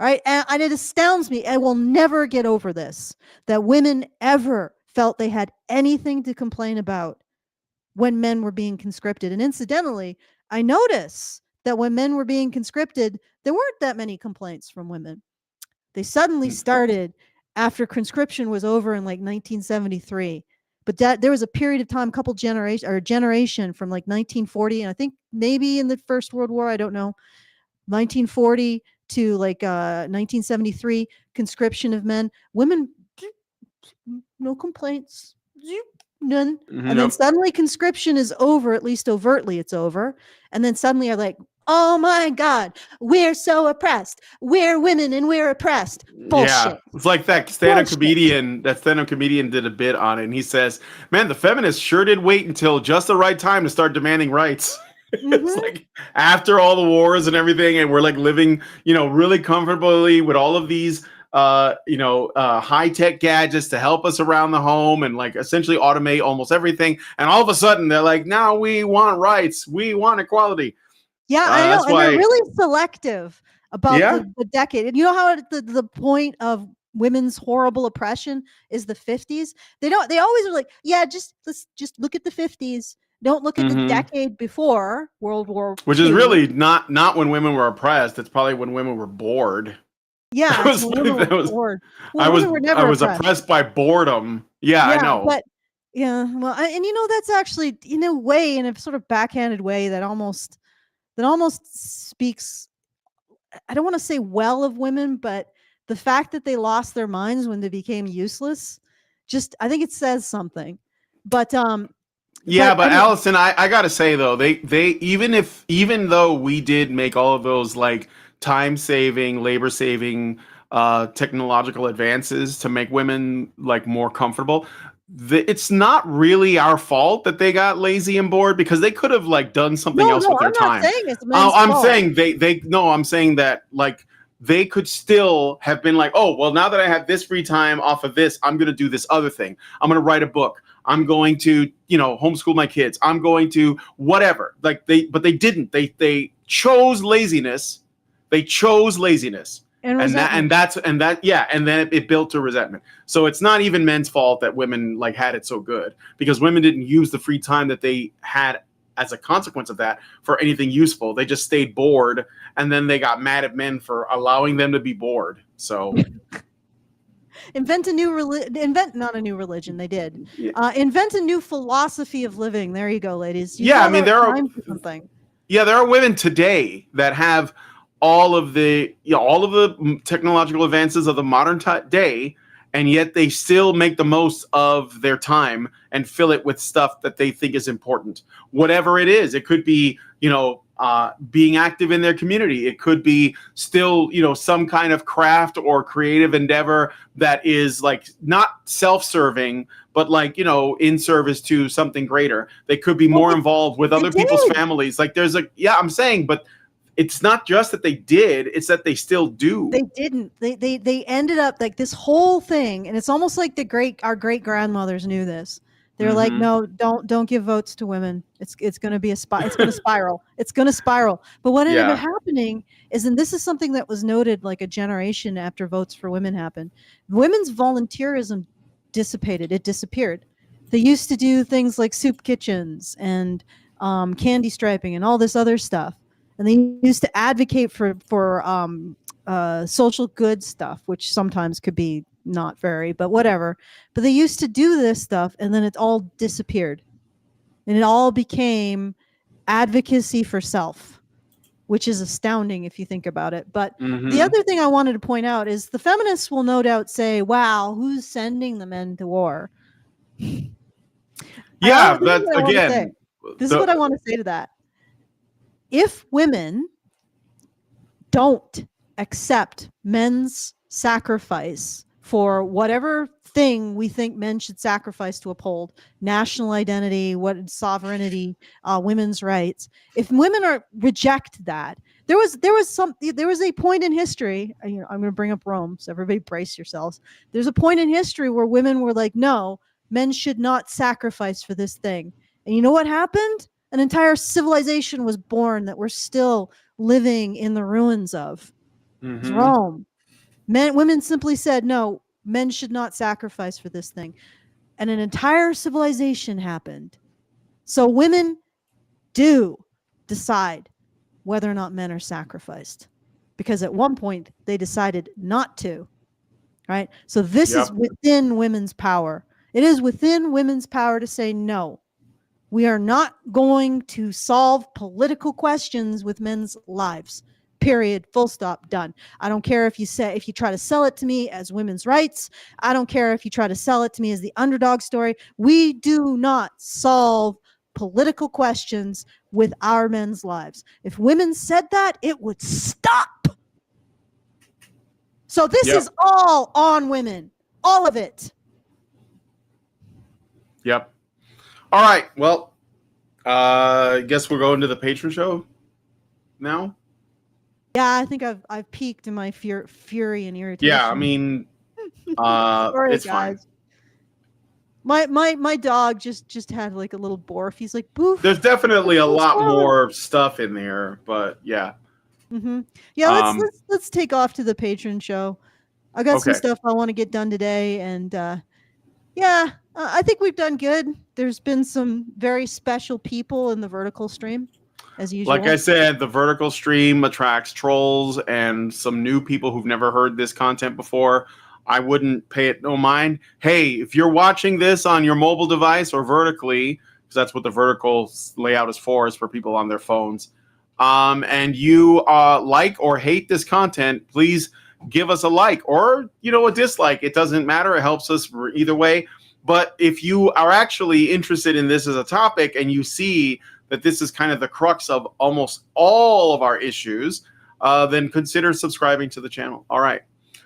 All right. And it astounds me. I will never get over this, that women ever felt they had anything to complain about when men were being conscripted. And incidentally, I notice that when men were being conscripted, there weren't that many complaints from women. They suddenly started after conscription was over in like 1973. But that there was a period of time, a generation from like 1940, and I think maybe in the First World War, I don't know, 1940 to like 1973, conscription of men. Women, no complaints, none. And then suddenly conscription is over, at least overtly it's over. And then suddenly are like, oh my God, we're so oppressed. We're women and we're oppressed. Bullshit. Yeah, it's like that stand-up comedian. That stand-up comedian did a bit on it, and he says, "Man, the feminists sure did wait until just the right time to start demanding rights." It's like after all the wars and everything, and we're like living, really comfortably with all of these, high-tech gadgets to help us around the home and like essentially automate almost everything. And all of a sudden, they're like, "Now we want rights. We want equality." Yeah, I know, and they're really selective about the decade. And you know how the point of women's horrible oppression is the 50s? They always are like, yeah, let's just look at the 50s. Don't look at the decade before World War Which is really not when women were oppressed. It's probably when women were bored. Yeah, I was oppressed by boredom. Yeah, I know. But well, and that's actually in a way, in a sort of backhanded way, that almost speaks, I don't want to say well of women, but the fact that they lost their minds when they became useless, I think it says something. But Alison, I gotta say though, they even though we did make all of those like time-saving, labor-saving technological advances to make women like more comfortable, it's not really our fault that they got lazy and bored, because they could have like done something else with their time. I'm saying that like they could still have been like, oh, well, now that I have this free time off of this, I'm going to do this other thing. I'm going to write a book. I'm going to, homeschool my kids. I'm going to whatever. But they didn't. They chose laziness. And then it built to resentment. So it's not even men's fault that women like had it so good, because women didn't use the free time that they had as a consequence of that for anything useful. They just stayed bored, and then they got mad at men for allowing them to be bored. So invent not a new religion. They did invent a new philosophy of living. There you go, ladies. There are women today that have all of the technological advances of the modern day, and yet they still make the most of their time and fill it with stuff that they think is important. Whatever it is, it could be being active in their community. It could be still some kind of craft or creative endeavor that is like not self-serving, but like in service to something greater. They could be more involved with other people's families. Like I'm saying, but it's not just that they did, it's that they still do. They didn't. They ended up like this whole thing, and it's almost like our great grandmothers knew this. They're like, no, don't give votes to women. It's going to be it's going to spiral. It's going to spiral. But what ended up happening is, and this is something that was noted like a generation after votes for women happened, women's volunteerism dissipated. It disappeared. They used to do things like soup kitchens and candy striping and all this other stuff. And they used to advocate for social good stuff, which sometimes could be not very, but whatever. But they used to do this stuff, and then it all disappeared. And it all became advocacy for self, which is astounding if you think about it. But the other thing I wanted to point out is the feminists will no doubt say, wow, who's sending the men to war? Yeah, that's again. This is what I want to say to that. If women don't accept men's sacrifice for whatever thing we think men should sacrifice to uphold, national identity, what sovereignty, women's rights, if women reject that, there was a point in history, I'm going to bring up Rome, so everybody brace yourselves. There's a point in history where women were like, no, men should not sacrifice for this thing. And you know what happened? An entire civilization was born that we're still living in the ruins of. It's Rome. Women simply said, no, men should not sacrifice for this thing. And an entire civilization happened. So women do decide whether or not men are sacrificed. Because at one point, they decided not to. Right? So this is within women's power. It is within women's power to say no. We are not going to solve political questions with men's lives. Period. Full stop. Done. I don't care if you try to sell it to me as women's rights. I don't care if you try to sell it to me as the underdog story. We do not solve political questions with our men's lives. If women said that, it would stop. So this is all on women. All of it. Yep. All right. Well, I guess we're going to the patron show now. Yeah, I think I've peaked in my fury and irritation. Yeah, I mean, sorry, it's guys. Fine. My dog just had like a little barf. He's like, boof. There's definitely a lot more stuff in there, but yeah. Yeah, let's take off to the patron show. I got some stuff I want to get done today, and I think we've done good. There's been some very special people in the vertical stream, as usual. Like I said, the vertical stream attracts trolls and some new people who've never heard this content before. I wouldn't pay it no mind. Hey, if you're watching this on your mobile device or vertically, because that's what the vertical layout is for people on their phones, and you like or hate this content, please give us a like or, a dislike. It doesn't matter. It helps us either way. But if you are actually interested in this as a topic and you see that this is kind of the crux of almost all of our issues, then consider subscribing to the channel. All right.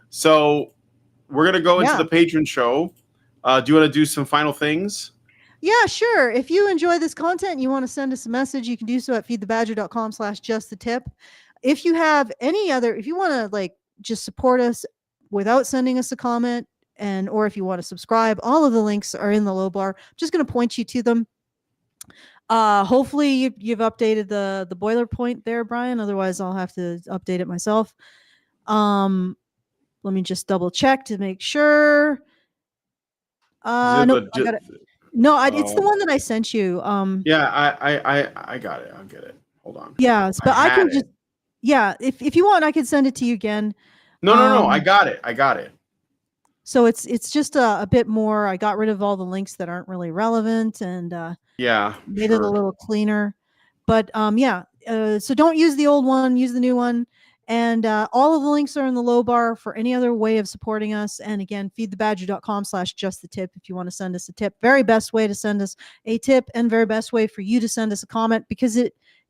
So we're going to go into the patron show. Do you want to do some final things? Yeah, sure. If you enjoy this content and you want to send us a message, you can do so at feedthebadger.com/justthetip. If you have if you want to just support us without sending us a comment, or if you want to subscribe, all of the links are in the low bar. I'm just going to point you to them. Hopefully you've updated the boilerplate there, Brian. Otherwise, I'll have to update it myself. Let me just double check to make sure. Nope, I got it. No, it's the one that I sent you. Yeah, I got it. I'll get it. Hold on. Yes, but I can just. Yeah, if you want, I can send it to you again. No. I got it. So it's just a bit more. I got rid of all the links that aren't really relevant and made it a little cleaner. But so don't use the old one, use the new one. And all of the links are in the low bar for any other way of supporting us. And again, feedthebadger.com/justthetip if you want to send us a tip. Very best way to send us a tip and very best way for you to send us a comment, because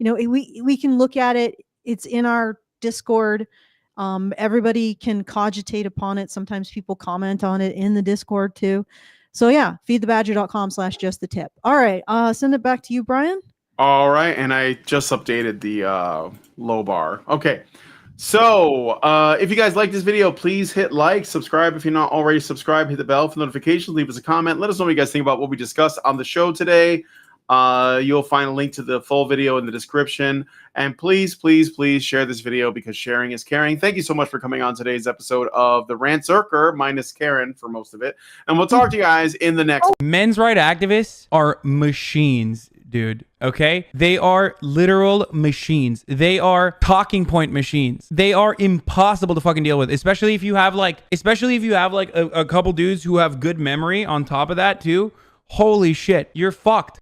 we can look at it. It's in our Discord. Everybody can cogitate upon it. Sometimes people comment on it in the Discord too. So yeah, feedthebadger.com/justthetip. All right. Send it back to you, Brian. All right. And I just updated the low bar. Okay. So if you guys like this video, please hit like, subscribe if you're not already subscribed, hit the bell for notifications, leave us a comment. Let us know what you guys think about what we discussed on the show today. You'll find a link to the full video in the description. And please, please, please share this video, because sharing is caring. Thank you so much for coming on today's episode of the Rantzerker, minus Karen for most of it. And we'll talk to you guys in the next. Men's rights activists are machines, dude. Okay? They are literal machines. They are talking point machines. They are impossible to fucking deal with, especially if you have a couple dudes who have good memory on top of that too. Holy shit, you're fucked.